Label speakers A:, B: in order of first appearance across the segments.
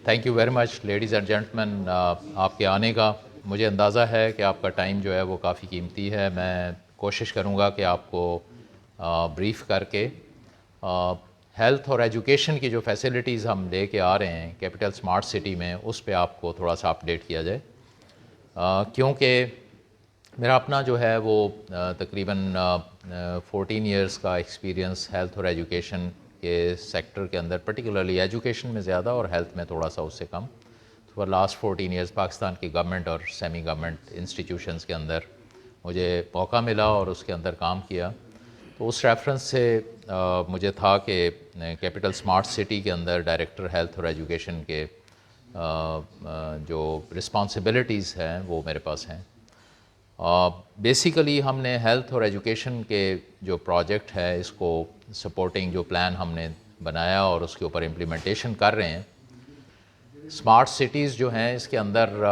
A: Thank you very much ladies and gentlemen. آپ کے آنے کا مجھے اندازہ ہے کہ آپ کا ٹائم جو ہے وہ کافی قیمتی ہے. میں کوشش کروں گا کہ آپ کو بریف کر کے ہیلتھ اور ایجوکیشن کی جو فیسلٹیز ہم لے کے آ رہے ہیں کیپٹل اسمارٹ سٹی میں اس پہ آپ کو تھوڑا سا اپڈیٹ کیا جائے. کیونکہ میرا اپنا جو ہے وہ تقریباً 14 ایئرس کا ایکسپیرینس ہیلتھ اور ایجوکیشن کے سیکٹر کے اندر، پرٹیکولرلی ایجوکیشن میں زیادہ اور ہیلتھ میں تھوڑا سا اس سے کم. فار لاسٹ 14 ایئرس پاکستان کی گورنمنٹ اور سیمی گورنمنٹ انسٹیٹیوشنس کے اندر مجھے موقع ملا اور اس کے اندر کام کیا. تو اس ریفرنس سے مجھے تھا کہ کیپٹل اسمارٹ سٹی کے اندر ڈائریکٹر ہیلتھ اور ایجوکیشن کے جو رسپانسبلٹیز ہیں وہ میرے پاس ہیں. بیسیکلی ہم نے ہیلتھ اور ایجوکیشن کے جو پروجیکٹ ہے اس کو سپورٹنگ جو پلان ہم نے بنایا اور اس کے اوپر امپلیمنٹیشن کر رہے ہیں. اسمارٹ سٹیز جو ہیں اس کے اندر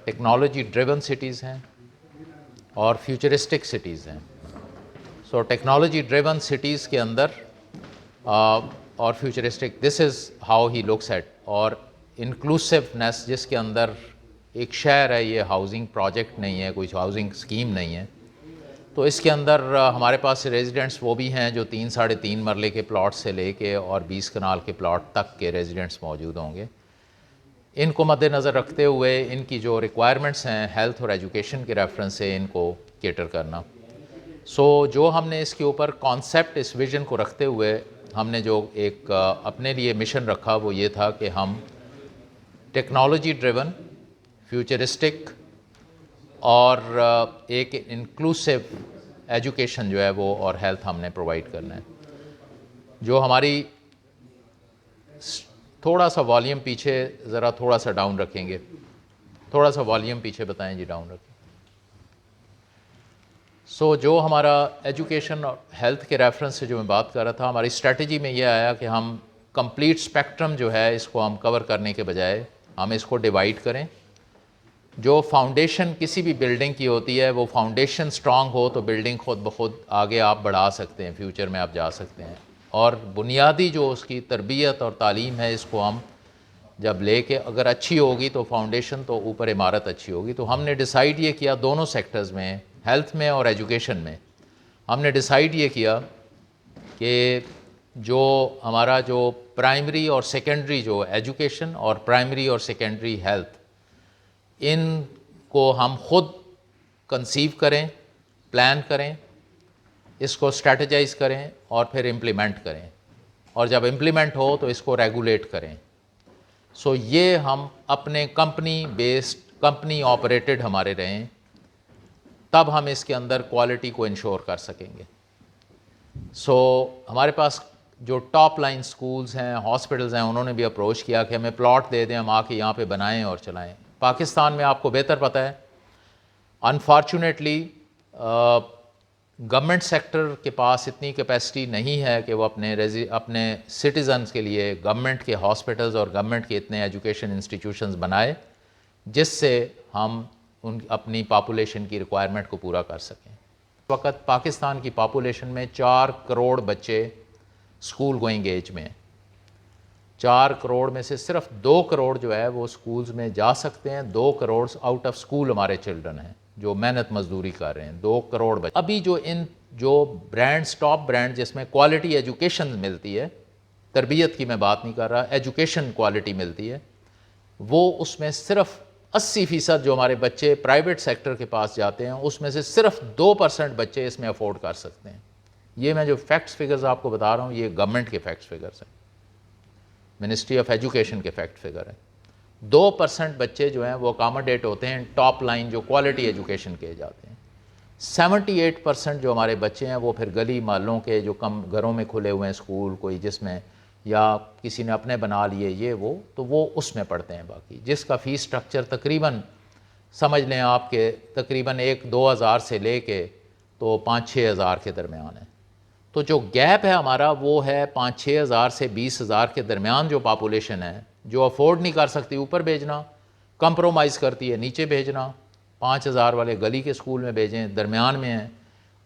A: ٹیکنالوجی ڈریون سٹیز ہیں اور فیوچرسٹک سٹیز ہیں. سو ٹیکنالوجی ڈریون سٹیز کے اندر اور futuristic, this is how he looks at. اور انکلوسیونیس جس کے اندر ایک شہر ہے، یہ ہاؤزنگ پروجیکٹ نہیں ہے، کوئی ہاؤزنگ اسکیم نہیں ہے. تو اس کے اندر ہمارے پاس ریزیڈنٹس وہ بھی ہیں جو 3-3.5 مرلے کے پلاٹ سے لے کے اور 20 کنال کے پلاٹ تک کے ریزیڈنٹس موجود ہوں گے. ان کو مد نظر رکھتے ہوئے ان کی جو ریکوائرمنٹس ہیں ہیلتھ اور ایجوکیشن کے ریفرنس سے ان کو کیٹر کرنا. سو جو ہم نے اس کے اوپر کانسیپٹ، اس ویژن کو رکھتے ہوئے ہم نے جو ایک اپنے لیے مشن رکھا وہ یہ تھا کہ ہم ٹیکنالوجی ڈریون، فیوچرسٹک اور ایک انکلوسیو ایجوکیشن جو ہے وہ اور ہیلتھ ہم نے پرووائڈ کرنا ہے. جو ہماری تھوڑا سا والیوم پیچھے ذرا تھوڑا سا ڈاؤن رکھیں گے، تھوڑا سا والیوم پیچھے بتائیں جی، ڈاؤن رکھیں. سو جو ہمارا ایجوکیشن اور ہیلتھ کے ریفرنس سے جو میں بات کر رہا تھا، ہماری اسٹریٹجی میں یہ آیا کہ ہم کمپلیٹ اسپیکٹرم جو ہے اس کو ہم کور کرنے کے بجائے ہم اس کو ڈیوائڈ کریں. جو فاؤنڈیشن کسی بھی بلڈنگ کی ہوتی ہے، وہ فاؤنڈیشن سٹرانگ ہو تو بلڈنگ خود بخود آگے آپ بڑھا سکتے ہیں، فیوچر میں آپ جا سکتے ہیں. اور بنیادی جو اس کی تربیت اور تعلیم ہے اس کو ہم جب لے کے اگر اچھی ہوگی تو فاؤنڈیشن تو اوپر عمارت اچھی ہوگی. تو ہم نے ڈیسائیڈ یہ کیا دونوں سیکٹرز میں، ہیلتھ میں اور ایجوکیشن میں، ہم نے ڈیسائیڈ یہ کیا کہ جو ہمارا جو پرائمری اور سیکنڈری جو ایجوکیشن اور پرائمری اور سیکنڈری ہیلتھ، ان کو ہم خود کنسیو کریں، پلان کریں، اس کو اسٹریٹجائز کریں اور پھر امپلیمنٹ کریں، اور جب امپلیمنٹ ہو تو اس کو ریگولیٹ کریں. سو یہ ہم اپنے کمپنی بیسڈ، کمپنی آپریٹڈ ہمارے رہیں، تب ہم اس کے اندر کوالٹی کو انشور کر سکیں گے. سو ہمارے پاس جو ٹاپ لائن سکولز ہیں، ہاسپٹلز ہیں، انہوں نے بھی اپروچ کیا کہ ہمیں پلاٹ دے دیں، ہم آ کے یہاں پہ بنائیں اور چلائیں. پاکستان میں آپ کو بہتر پتہ ہے، انفارچونیٹلی گورنمنٹ سیکٹر کے پاس اتنی کیپیسٹی نہیں ہے کہ وہ اپنے سٹیزنز کے لیے گورنمنٹ کے ہاسپٹلز اور گورنمنٹ کے اتنے ایجوکیشن انسٹیٹیوشنز بنائے جس سے ہم اپنی پاپولیشن کی ریکوائرمنٹ کو پورا کر سکیں. اس وقت پاکستان کی پاپولیشن میں 4 کروڑ بچے اسکول گوئنگ ایج میں ہیں. 4 کروڑ میں سے صرف 2 کروڑ جو ہے وہ اسکولز میں جا سکتے ہیں. 2 کروڑ آؤٹ آف اسکول ہمارے چلڈرن ہیں جو محنت مزدوری کر رہے ہیں. 2 کروڑ بچے. ابھی جو برانڈز، ٹاپ برانڈ جس میں کوالٹی ایجوکیشن ملتی ہے، تربیت کی میں بات نہیں کر رہا، ایجوکیشن کوالٹی ملتی ہے، وہ اس میں صرف 80% جو ہمارے بچے پرائیویٹ سیکٹر کے پاس جاتے ہیں اس میں سے صرف 2% بچے اس میں افورڈ کر سکتے ہیں. یہ میں جو فیکٹس فگرز آپ کو بتا رہا ہوں یہ گورنمنٹ کے فیکٹس فگرز ہیں، منسٹری آف ایجوکیشن کے فیکٹ فگر ہیں. 2% بچے جو ہیں وہ اکاموڈیٹ ہوتے ہیں ٹاپ لائن جو کوالٹی ایجوکیشن کے جاتے ہیں. 78% جو ہمارے بچے ہیں وہ پھر گلی محلوں کے جو کم گھروں میں کھلے ہوئے ہیں اسکول، کوئی جس میں یا کسی نے اپنے بنا لیے یہ وہ، تو وہ اس میں پڑھتے ہیں. باقی جس کا فیس سٹرکچر تقریباً سمجھ لیں آپ کے تقریباً 1-2 ہزار سے لے کے تو 5-6 ہزار کے درمیان ہے. تو جو گیپ ہے ہمارا وہ ہے 5-6 ہزار سے 20 ہزار کے درمیان جو پاپولیشن ہے جو افورڈ نہیں کر سکتی اوپر بھیجنا، کمپرومائز کرتی ہے نیچے بھیجنا، 5 ہزار والے گلی کے اسکول میں بھیجیں، درمیان میں ہیں،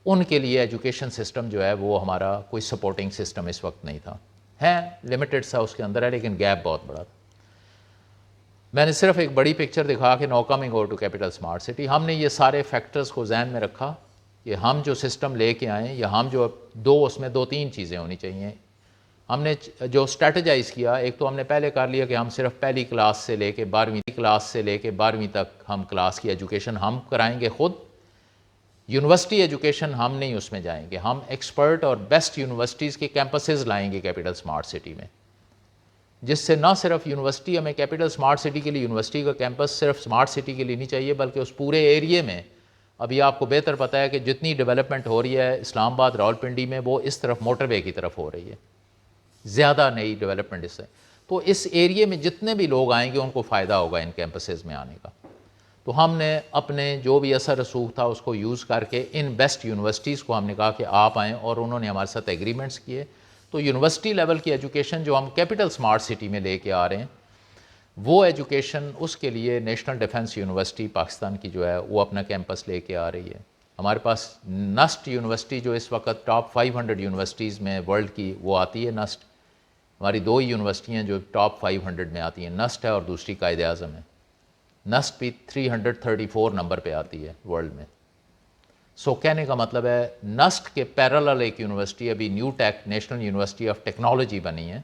A: ان کے لیے ایجوکیشن سسٹم جو ہے وہ ہمارا کوئی سپورٹنگ سسٹم اس وقت نہیں تھا. ہے لمیٹڈ سا اس کے اندر ہے لیکن گیپ بہت بڑا تھا. میں نے صرف ایک بڑی پکچر دکھا کہ now coming over to capital smart city. ہم نے یہ سارے فیکٹرز کو ذہن میں رکھا کہ ہم جو سسٹم لے کے آئیں یا ہم جو اس میں 2-3 چیزیں ہونی چاہیے. ہم نے جو اسٹریٹجائز کیا، ایک تو ہم نے پہلے کر لیا کہ ہم صرف پہلی کلاس سے لے کے 12ویں تک ہم کلاس کی ایجوکیشن ہم کرائیں گے خود. یونیورسٹی ایجوکیشن ہم نہیں اس میں جائیں گے، ہم ایکسپرٹ اور بیسٹ یونیورسٹیز کے کیمپسز لائیں گے کیپٹل اسمارٹ سٹی میں، جس سے نہ صرف یونیورسٹی ہمیں کیپٹل اسمارٹ سٹی کے لیے یونیورسٹی کا کیمپس صرف اسمارٹ سٹی کے لیے نہیں چاہیے، بلکہ اس پورے ایریے میں ابھی آپ کو بہتر پتہ ہے کہ جتنی ڈیولپمنٹ ہو رہی ہے اسلام آباد راولپنڈی میں وہ اس طرف موٹر وے کی طرف ہو رہی ہے، زیادہ نئی ڈیولپمنٹ اس سے. تو اس ایریے میں جتنے بھی لوگ آئیں گے ان کو فائدہ ہوگا ان کیمپسز میں آنے کا. تو ہم نے اپنے جو بھی اثر رسوخ تھا اس کو یوز کر کے ان بیسٹ یونیورسٹیز کو ہم نے کہا کہ آپ آئیں، اور انہوں نے ہمارے ساتھ ایگریمنٹس کیے. تو یونیورسٹی لیول کی ایجوکیشن جو ہم کیپٹل اسمارٹ سٹی میں لے کے آ رہے ہیں، وہ ایجوکیشن اس کے لیے نیشنل ڈیفنس یونیورسٹی پاکستان کی جو ہے وہ اپنا کیمپس لے کے آ رہی ہے. ہمارے پاس نسٹ یونیورسٹی جو اس وقت ٹاپ 500 یونیورسٹیز میں ورلڈ کی وہ آتی ہے. نسٹ ہماری 2 ہی یونیورسٹیاں جو ٹاپ 500 میں آتی ہیں، نسٹ ہے اور دوسری قائد اعظم ہے. نسٹ بھی 334 نمبر پہ آتی ہے ورلڈ میں. سو کہنے کا مطلب ہے نسٹ کے پیرالل ایک یونیورسٹی ابھی new take national university of technology بنی ہے،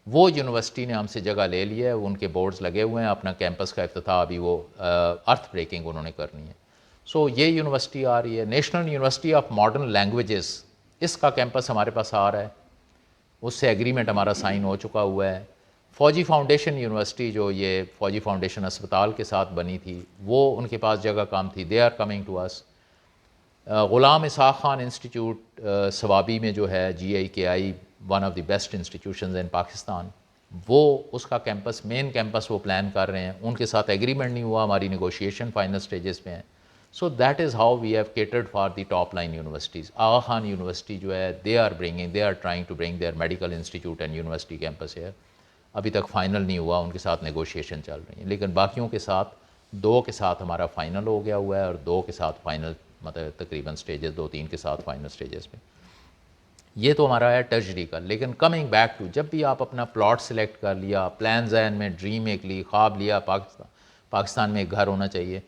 A: وہ یونیورسٹی نے ہم سے جگہ لے لی ہے، ان کے بورڈز لگے ہوئے ہیں. اپنا کیمپس کا افتتاح ابھی وہ ارتھ بریکنگ انہوں نے کرنی ہے. سو یہ یونیورسٹی آ رہی ہے. National university of modern languages, اس کا کیمپس ہمارے پاس آ رہا ہے، اس سے ایگریمنٹ ہمارا سائن ہو چکا ہوا ہے. فوجی فاؤنڈیشن یونیورسٹی جو یہ فوجی فاؤنڈیشن اسپتال کے ساتھ بنی تھی، وہ ان کے پاس جگہ کام تھی، they are coming to us. Ghulam Ishaq Khan institute Swabi میں جو ہے GIKI one of the best institutions in Pakistan, وہ اس کا کیمپس مین کیمپس وہ پلان کر رہے ہیں. ان کے ساتھ ایگریمنٹ نہیں ہوا، ہماری نیگوشیشن فائنل سٹیجز پہ ہیں. So that is how we have catered for the top line universities. Aga Khan university جو ہے they are trying to bring their medical institute and university campus ہے. ابھی تک فائنل نہیں ہوا، ان کے ساتھ نیگوشیشن چل رہی ہیں، لیکن باقیوں کے ساتھ 2 کے ساتھ ہمارا فائنل ہو گیا ہوا ہے، اور 2 کے ساتھ فائنل مطلب تقریباً سٹیجز 2-3 کے ساتھ فائنل سٹیجز میں. یہ تو ہمارا ہے ٹرجری کا. لیکن کمنگ بیک ٹو، جب بھی آپ اپنا پلاٹ سلیکٹ کر لیا، پلان ذہن میں ڈریم ایک لی، خواب لیا پاکستان میں ایک گھر ہونا چاہیے،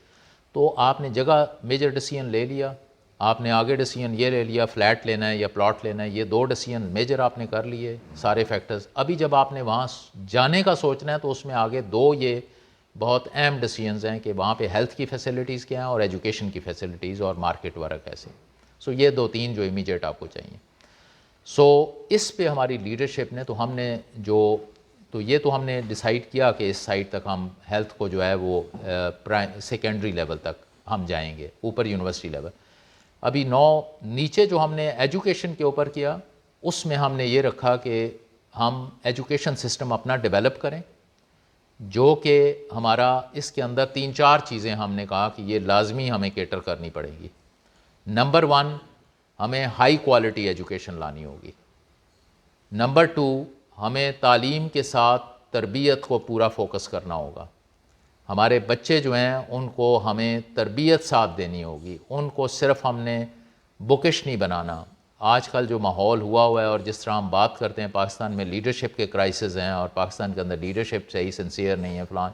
A: تو آپ نے جگہ میجر ڈیسیژن لے لیا. آپ نے آگے ڈیسیژن یہ لے لیا فلیٹ لینا ہے یا پلاٹ لینا ہے، یہ 2 ڈیسیژن میجر آپ نے کر لیے سارے فیکٹرز. ابھی جب آپ نے وہاں جانے کا سوچنا ہے تو اس میں آگے 2 یہ بہت اہم ڈیسیژنز ہیں کہ وہاں پہ ہیلتھ کی فیسلٹیز کیا ہیں اور ایجوکیشن کی فیسلٹیز اور مارکیٹ ورک کیسے. سو یہ 2-3 جو امیجیٹ آپ کو چاہیے. سو اس پہ ہماری لیڈرشپ نے یہ تو ہم نے ڈیسائیڈ کیا کہ اس سائٹ تک ہم ہیلتھ کو جو ہے وہ سیکنڈری لیول تک ہم جائیں گے، اوپر یونیورسٹی لیول. ابھی نیچے جو ہم نے ایجوکیشن کے اوپر کیا، اس میں ہم نے یہ رکھا کہ ہم ایجوکیشن سسٹم اپنا ڈیولپ کریں، جو کہ ہمارا اس کے اندر 3-4 چیزیں ہم نے کہا کہ یہ لازمی ہمیں کیٹر کرنی پڑے گی. نمبر 1، ہمیں ہائی کوالٹی ایجوکیشن لانی ہوگی. نمبر 2، ہمیں تعلیم کے ساتھ تربیت کو پورا فوکس کرنا ہوگا. ہمارے بچے جو ہیں ان کو ہمیں تربیت ساتھ دینی ہوگی، ان کو صرف ہم نے بکش نہیں بنانا. آج کل جو ماحول ہوا ہے اور جس طرح ہم بات کرتے ہیں پاکستان میں لیڈرشپ کے کرائسز ہیں اور پاکستان کے اندر لیڈرشپ صحیح سنسیئر نہیں ہے فلان،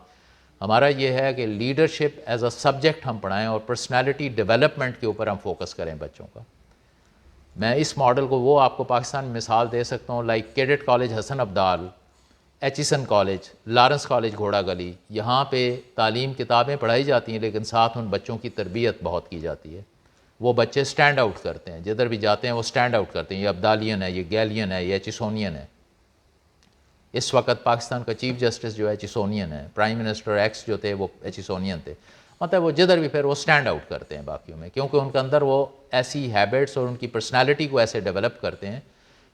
A: ہمارا یہ ہے کہ لیڈرشپ ایز اے سبجیکٹ ہم پڑھائیں اور پرسنالٹی ڈیولپمنٹ کے اوپر ہم فوکس کریں بچوں کا. میں اس ماڈل کو وہ آپ کو پاکستان میں مثال دے سکتا ہوں، like cadet college Hasan Abdal, Aitchison college, Lawrence college Ghora Gali. یہاں پہ تعلیم کتابیں پڑھائی جاتی ہیں لیکن ساتھ ان بچوں کی تربیت بہت کی جاتی ہے. وہ بچے سٹینڈ آؤٹ کرتے ہیں، جدھر بھی جاتے ہیں وہ سٹینڈ آؤٹ کرتے ہیں. یہ عبدالین ہے، یہ گیلین ہے، یہ ایچیسونین ہے. اس وقت پاکستان کا چیف جسٹس جو ہے ایچیسونین ہے، پرائم منسٹر ایکس جو تھے وہ ایچیسونین تھے. مطلب وہ جدھر بھی پھر وہ سٹینڈ آؤٹ کرتے ہیں باقیوں میں، کیونکہ ان کے اندر وہ ایسی ہیبٹس اور ان کی پرسنالٹی کو ایسے ڈیولپ کرتے ہیں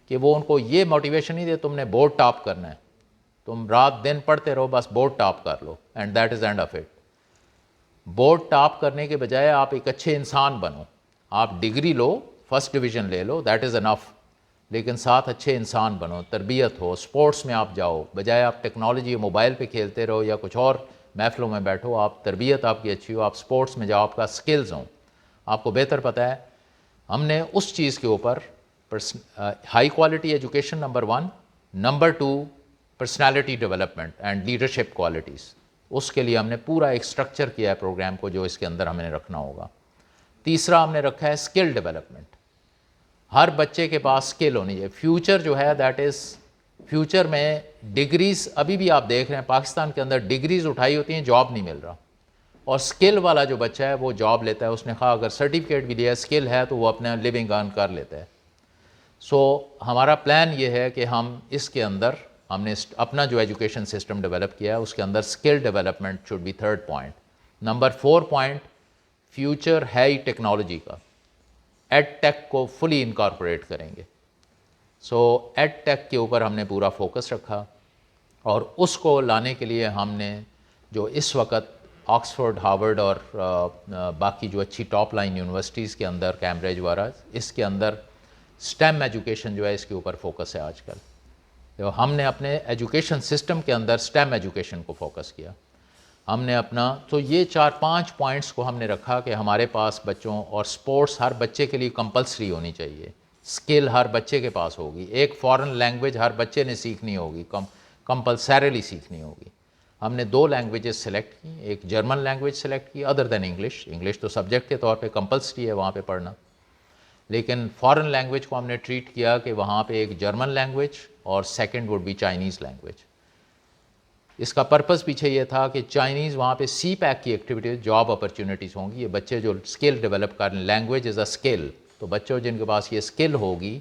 A: کہ وہ ان کو یہ موٹیویشن نہیں دے تم نے بورڈ ٹاپ کرنا ہے، تم رات دن پڑھتے رہو بس بورڈ ٹاپ کر لو and that is end of it. Board top کرنے کے بجائے آپ ایک اچھے انسان بنو. آپ ڈگری لو، فرسٹ ڈویژن لے لو، دیٹ از انف، لیکن ساتھ اچھے انسان بنو، تربیت ہو. اسپورٹس میں آپ جاؤ، بجائے آپ ٹیکنالوجی موبائل پہ کھیلتے رہو یا کچھ اور محفلوں میں بیٹھو. آپ تربیت آپ کی اچھی ہو، آپ اسپورٹس میں جاؤ، آپ کا سکلز ہوں. آپ کو بہتر پتہ ہے ہم نے اس چیز کے اوپر high quality education number 1، number 2 personality development and leadership qualities, اس کے لیے ہم نے پورا ایک اسٹرکچر کیا ہے پروگرام کو جو اس کے اندر ہمیں رکھنا ہوگا. تیسرا ہم نے رکھا ہے اسکل ڈیولپمنٹ. ہر بچے کے پاس اسکل ہونی چاہیے. فیوچر جو ہے دیٹ از فیوچر میں ڈگریز ابھی بھی آپ دیکھ رہے ہیں پاکستان کے اندر ڈگریز اٹھائی ہوتی ہیں, جاب نہیں مل رہا. اور اسکل والا جو بچہ ہے وہ جاب لیتا ہے, اس نے خواہ اگر سرٹیفکیٹ بھی لیا ہے, اسکل ہے تو وہ اپنا لیونگ ارن کر لیتا ہے. سو ہمارا پلان یہ ہے کہ ہم اس کے اندر ہم نے اپنا جو ایجوکیشن سسٹم ڈیولپ کیا ہے اس کے اندر skill development should be third point. Number 4 point future ہے ہی ٹیکنالوجی کا. ایڈ ٹیک کو فلی انکارپوریٹ کریں گے. سو ایڈ ٹیک کے اوپر ہم نے پورا فوکس رکھا, اور اس کو لانے کے لیے ہم نے جو اس وقت آکسفورڈ, ہارورڈ اور باقی جو اچھی ٹاپ لائن یونیورسٹیز کے اندر, کیمبرج وغیرہ, اس کے اندر اسٹیم ایجوکیشن جو ہے اس کے اوپر فوکس ہے آج کل. تو ہم نے اپنے ایجوکیشن سسٹم کے اندر اسٹیم ایجوکیشن کو فوکس کیا. ہم نے اپنا تو یہ 4-5 پوائنٹس کو ہم نے رکھا کہ ہمارے پاس بچوں, اور سپورٹس ہر بچے کے لیے کمپلسری ہونی چاہیے. اسکل ہر بچے کے پاس ہوگی. ایک فارن لینگویج ہر بچے نے سیکھنی ہوگی, کمپلسریلی سیکھنی ہوگی. ہم نے 2 لینگویجز سلیکٹ کی, ایک جرمن لینگویج سلیکٹ کی ادر دین انگلش. انگلش تو سبجیکٹ کے طور پہ کمپلسری ہے وہاں پہ پڑھنا, لیکن فارن لینگویج کو ہم نے ٹریٹ کیا کہ وہاں پہ ایک جرمن لینگویج اور second would be Chinese language. اس کا پرپس پیچھے یہ تھا کہ چائنیز وہاں پہ سی پیک کی ایکٹیویٹیز, جاب اپرچونیٹیز ہوں گی. یہ بچے جو اسکل ڈیولپ کر رہے ہیں, لینگویج از اے اسکل, تو بچوں جن کے پاس یہ اسکل ہوگی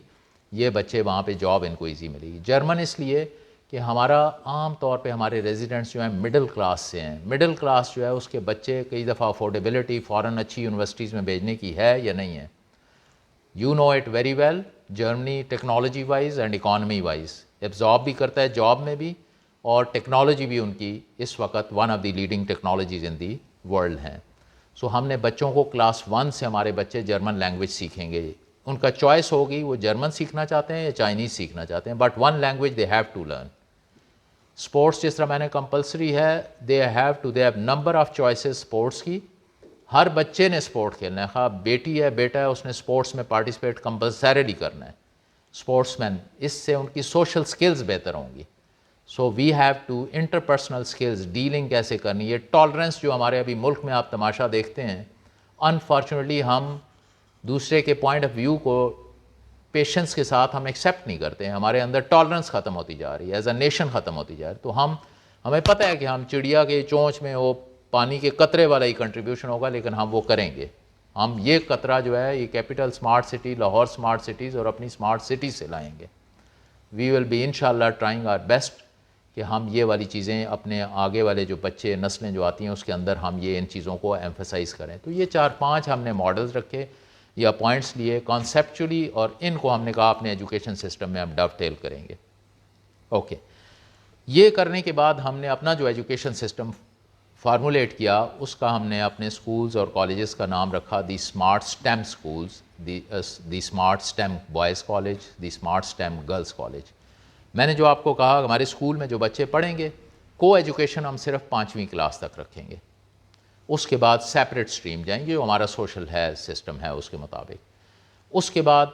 A: یہ بچے وہاں پہ جاب ان کو ایزی ملے گی. جرمن اس لیے کہ ہمارا عام طور پہ ہمارے ریزیڈنٹس جو ہیں مڈل کلاس سے ہیں. مڈل کلاس جو ہے اس کے بچے کئی دفعہ افورڈیبلٹی فارن اچھی یونیورسٹیز میں بھیجنے کی ہے یا نہیں ہے. You know it very well. Germany technology wise and economy wise absorb بھی کرتا ہے جاب میں بھی, اور ٹیکنالوجی بھی ان کی اس وقت one of the leading technologies in the world ہیں. سو ہم نے بچوں کو کلاس 1 سے ہمارے بچے جرمن لینگویج سیکھیں گے. ان کا چوائس ہوگی وہ جرمن سیکھنا چاہتے ہیں یا چائنیز سیکھنا چاہتے ہیں, but one language they have to learn. Sports جس طرح میں نے کمپلسری ہے, they have number of choices sports کی. ہر بچے نے اسپورٹ کھیلنا ہے, خواہ بیٹی ہے بیٹا ہے, اس نے اسپورٹس میں پارٹیسپیٹ کمپلسریلی کرنا ہے. اسپورٹس مین, اس سے ان کی سوشل سکلز بہتر ہوں گی. So we have to interpersonal skills, dealing کیسے کرنی, یہ ٹالرنس جو ہمارے ابھی ملک میں آپ تماشا دیکھتے ہیں, انفارچونیٹلی ہم دوسرے کے پوائنٹ آف ویو کو پیشنس کے ساتھ ہم ایکسیپٹ نہیں کرتے ہیں. ہمارے اندر ٹالرنس ختم ہوتی جا رہی ہے, ایز اے نیشن ختم ہوتی جا رہی ہے. تو ہمیں پتہ ہے کہ ہم چڑیا کے چونچ میں وہ پانی کے قطرے والا ہی کنٹریبیوشن ہوگا, لیکن ہم وہ کریں گے. ہم یہ قطرہ جو ہے یہ capital smart city, Lahore smart cities اور اپنی اسمارٹ سٹی سے لائیں گے. وی ول بی انشاءاللہ ٹرائنگ آور بیسٹ کہ ہم یہ والی چیزیں اپنے آگے والے جو بچے نسلیں جو آتی ہیں اس کے اندر ہم یہ ان چیزوں کو ایمفسائز کریں. تو یہ 4-5 ہم نے ماڈلز رکھے یا پوائنٹس لیے کانسیپچولی, اور ان کو ہم نے کہا اپنے ایجوکیشن سسٹم میں ہم ڈو ٹیل کریں گے. اوکے, یہ کرنے کے بعد ہم نے اپنا جو ایجوکیشن سسٹم فارمولیٹ کیا اس کا ہم نے اپنے اسکولز اور کالجز کا نام رکھا دی اسمارٹ اسٹیم اسکولز, دی اسمارٹ اسٹیم بوائز کالج, دی اسمارٹ اسٹیم گرلز کالج. میں نے جو آپ کو کہا ہمارے اسکول میں جو بچے پڑھیں گے کو ایجوکیشن ہم صرف 5ویں کلاس تک رکھیں گے. اس کے بعد سیپریٹ اسٹریم جائیں گے, جو ہمارا سوشل ہے سسٹم ہے اس کے مطابق. اس کے بعد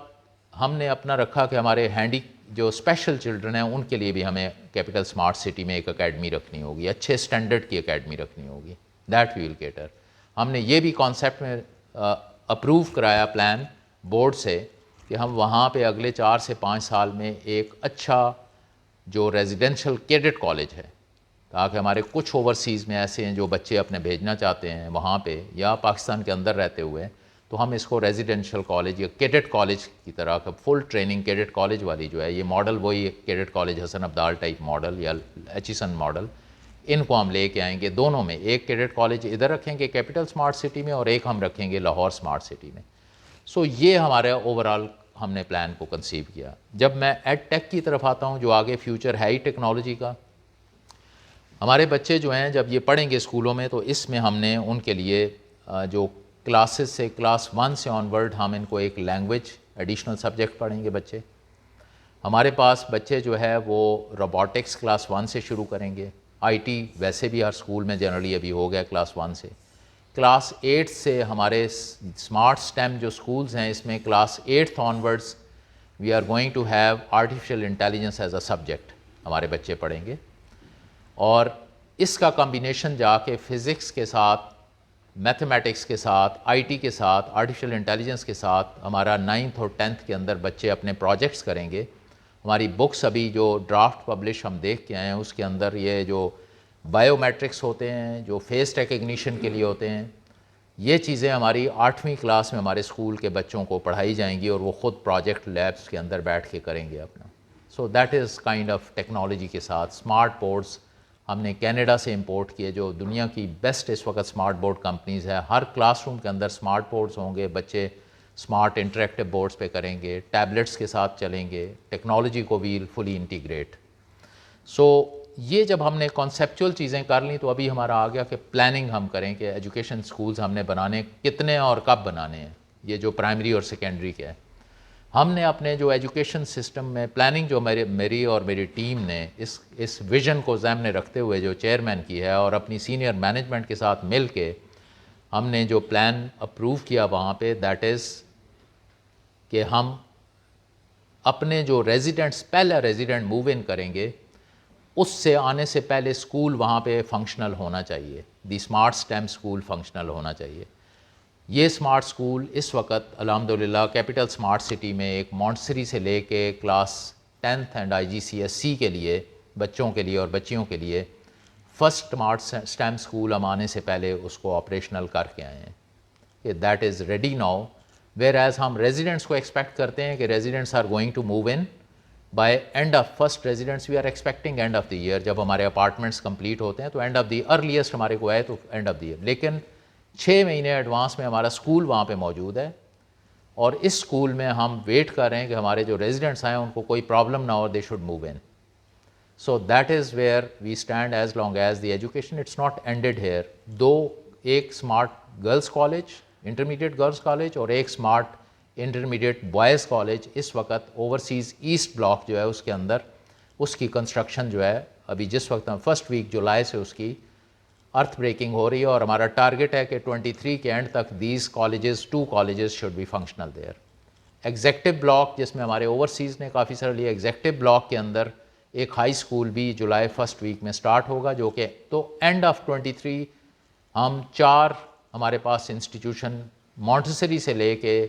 A: ہم نے اپنا رکھا کہ ہمارے ہینڈی جو اسپیشل چلڈرن ہیں ان کے لیے بھی ہمیں کیپٹل اسمارٹ سٹی میں ایک اکیڈمی رکھنی ہوگی, اچھے اسٹینڈرڈ کی اکیڈمی رکھنی ہوگی. That we will cater. ہم نے یہ بھی کانسیپٹ میں اپروو کرایا پلان بورڈ سے کہ ہم وہاں پہ اگلے 4 سے 5 سال میں ایک اچھا جو ریزیڈینشل کیڈٹ کالج ہے, تاکہ ہمارے کچھ اوورسیز میں ایسے ہیں جو بچے اپنے بھیجنا چاہتے ہیں وہاں پہ یا پاکستان کے اندر رہتے ہوئے, تو ہم اس کو ریزیڈینشل کالج یا کیڈٹ کالج کی طرح کا فل ٹریننگ کیڈٹ کالج والی جو ہے, یہ ماڈل وہی cadet college Hasan Abdul type model یا ایچیسن ماڈل, ان کو ہم لے کے آئیں گے. دونوں میں ایک کیڈٹ کالج ادھر رکھیں گے کیپٹل اسمارٹ سٹی میں, اور ایک ہم رکھیں گے لاہور اسمارٹ سٹی میں. سو یہ ہمارا اوور آل ہم نے پلان کو کنسیو کیا. جب میں ایڈ ٹیک کی طرف آتا ہوں جو آگے فیوچر ہے ہی ٹیکنالوجی کا, ہمارے بچے جو ہیں جب یہ پڑھیں گے اسکولوں میں تو اس میں ہم نے ان کے لیے جو کلاسز سے کلاس 1 سے آن ورڈ ہم ان کو ایک لینگویج ایڈیشنل سبجیکٹ پڑھیں گے بچے. ہمارے پاس بچے جو ہے وہ روبوٹکس کلاس 1 سے شروع کریں گے. آئی ٹی ویسے بھی ہر اسکول میں جنرلی ابھی ہو گیا کلاس 1 سے. کلاس 8 سے ہمارے اسمارٹ اسٹیم جو اسکولز ہیں اس میں class 8 onwards we are going to have artificial intelligence as a subject ہمارے بچے پڑھیں گے. اور اس کا کمبینیشن جا کے فزکس کے ساتھ، میتھمیٹکس کے ساتھ، آئی ٹی کے ساتھ، آرٹیفیشل انٹیلیجنس کے ساتھ ہمارا 9th اور 10th کے اندر بچے اپنے پروجیکٹس کریں گے. ہماری بکس ابھی جو ڈرافٹ پبلش ہم دیکھ کے آئے ہیں اس کے اندر یہ جو بایو میٹرکس ہوتے ہیں، جو فیس ریکگنیشن کے لیے ہوتے ہیں، یہ چیزیں ہماری 8ویں کلاس میں ہمارے اسکول کے بچوں کو پڑھائی جائیں گی اور وہ خود پروجیکٹ لیبس کے اندر بیٹھ کے کریں گے اپنا. سو that is kind of technology کے ساتھ. اسمارٹ بورڈس ہم نے کینیڈا سے امپورٹ کیے، جو دنیا کی بیسٹ اس وقت اسمارٹ بورڈ کمپنیز ہے. ہر کلاس روم کے اندر اسمارٹ بورڈز ہوں گے، بچے اسمارٹ انٹریکٹیو بورڈز پہ کریں گے، ٹیبلٹس کے ساتھ چلیں گے، ٹیکنالوجی کو ویل فلی انٹیگریٹ. سو یہ جب ہم نے کانسیپچول چیزیں کر لیں تو ابھی ہمارا آ گیا کہ پلاننگ ہم کریں کہ ایجوکیشن سکولز ہم نے بنانے کتنے اور کب بنانے ہیں. یہ جو پرائمری اور سیکنڈری کے ہے، ہم نے اپنے جو ایجوکیشن سسٹم میں پلاننگ جو میری اور میری ٹیم نے اس ویژن کو ذہن میں رکھتے ہوئے جو چیئرمین کی ہے اور اپنی سینئر مینجمنٹ کے ساتھ مل کے ہم نے جو پلان اپروو کیا وہاں پہ، دیٹ از کہ ہم اپنے جو ریزیڈنٹس پہلا ریزیڈنٹ موو ان کریں گے اس سے آنے سے پہلے اسکول وہاں پہ فنکشنل ہونا چاہیے. دی اسمارٹ اسٹیم اسکول فنکشنل ہونا چاہیے. یہ اسمارٹ اسکول اس وقت الحمدللہ کیپٹل اسمارٹ سٹی میں ایک مونٹسری سے لے کے کلاس 10th اینڈ IGCSE کے لیے بچوں کے لیے اور بچیوں کے لیے فرسٹ اسمارٹ اسٹیم اسکول ہم آنے سے پہلے اس کو آپریشنل کر کے آئے ہیں کہ that is ready now. Whereas ہم ریزیڈنٹس کو ایکسپیکٹ کرتے ہیں کہ residents are going to move in by end of first residents. We are expecting end of the year. جب ہمارے اپارٹمنٹس کمپلیٹ ہوتے ہیں تو اینڈ آف دی ارلیسٹ ہمارے کو آئے تو اینڈ آف دی ایئر. لیکن 6 مہینے ایڈوانس میں ہمارا اسکول وہاں پہ موجود ہے اور اس اسکول میں ہم ویٹ کر رہے ہیں کہ ہمارے جو ریزیڈنٹس آئیں ان کو کوئی پرابلم نہ ہو، they should move on. So that is where we stand as long as the education it's not ended here. ایک smart girls college, intermediate girls college, اور ایک اسمارٹ انٹرمیڈیٹ بوائز کالج اس وقت اوورسیز ایسٹ بلاک جو ہے اس کے اندر اس کی کنسٹرکشن جو ہے ابھی جس وقت فرسٹ ویک جولائی سے اس کی ارتھ بریکنگ ہو رہی ہے اور ہمارا ٹارگٹ ہے کہ 23 کے اینڈ تک these colleges 2 colleges should be functional there. Executive block جس میں ہمارے اوورسیز نے کافی سارے لیے، ایگزیکٹو بلاک کے اندر ایک ہائی اسکول بھی جولائی فرسٹ ویک میں سٹارٹ ہوگا جو کہ تو اینڈ آف 23 ہم 4 ہمارے پاس انسٹیٹیوشن مونٹسری سے لے کے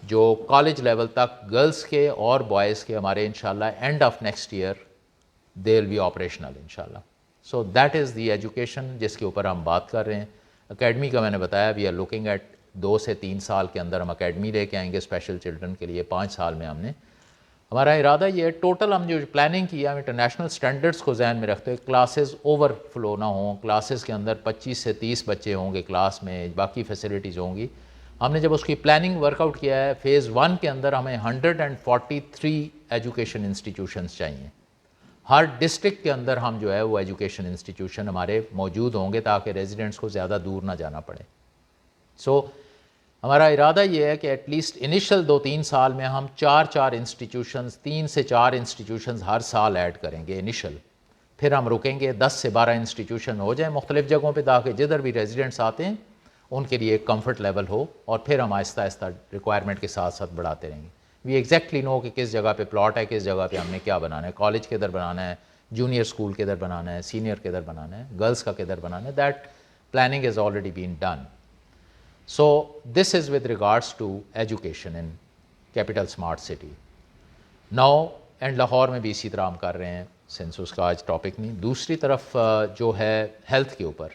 A: جو کالج لیول تک گرلس کے اور بوائز کے ہمارے انشاءاللہ end of next year they will be operational انشاءاللہ. So that is the education جس کے اوپر ہم بات کر رہے ہیں. اکیڈمی کا میں نے بتایا وی آر لوکنگ ایٹ 2 سے 3 سال کے اندر ہم اکیڈمی لے کے آئیں گے اسپیشل چلڈرن کے لیے. 5 سال میں ہم نے ہمارا ارادہ یہ ہے ٹوٹل ہم جو پلاننگ کی ہے ہم انٹرنیشنل اسٹینڈرڈس کو ذہن میں رکھتے ہوئے کلاسز اوور فلو نہ ہوں. کلاسز کے اندر 25 سے 30 بچے ہوں گے کلاس میں، باقی فیسلٹیز ہوں گی. ہم نے جب اس کی پلاننگ ورک آؤٹ کیا ہے فیز 1 کے اندر ہمیں 143 ایجوکیشن انسٹیٹیوشنز چاہیے. ہر ڈسٹرکٹ کے اندر ہم جو ہے وہ ایجوکیشن انسٹیٹیوشن ہمارے موجود ہوں گے تاکہ ریزیڈنٹس کو زیادہ دور نہ جانا پڑے. سو ہمارا ارادہ یہ ہے کہ ایٹ لیسٹ انیشل 2-3 سال میں ہم 4 انسٹیٹیوشنز 3 سے 4 انسٹیٹیوشنز ہر سال ایڈ کریں گے انیشل. پھر ہم رکیں گے 10 سے 12 انسٹیٹیوشن ہو جائیں مختلف جگہوں پہ تاکہ جدھر بھی ریزیڈنٹس آتے ہیں ان کے لیے ایک کمفرٹ لیول ہو اور پھر ہم آہستہ آہستہ ریکوائرمنٹ کے ساتھ ساتھ بڑھاتے رہیں گے. وی ایگزیکٹلی نو کہ کس جگہ پہ پلاٹ ہے، کس جگہ پہ ہم نے کیا بنانا ہے، کالج کدھر بنانا ہے، جونیئر اسکول کدھر بنانا ہے، سینئر کدھر بنانا ہے، گرلس کا کدھر بنانا ہے. That planning is already been done. So this is with regards to education in capital smart city. Now and Lahore میں بھی اسی طرح ہم کر رہے ہیں سنس اس کا آج ٹاپک نہیں. دوسری طرف جو ہے ہیلتھ کے اوپر،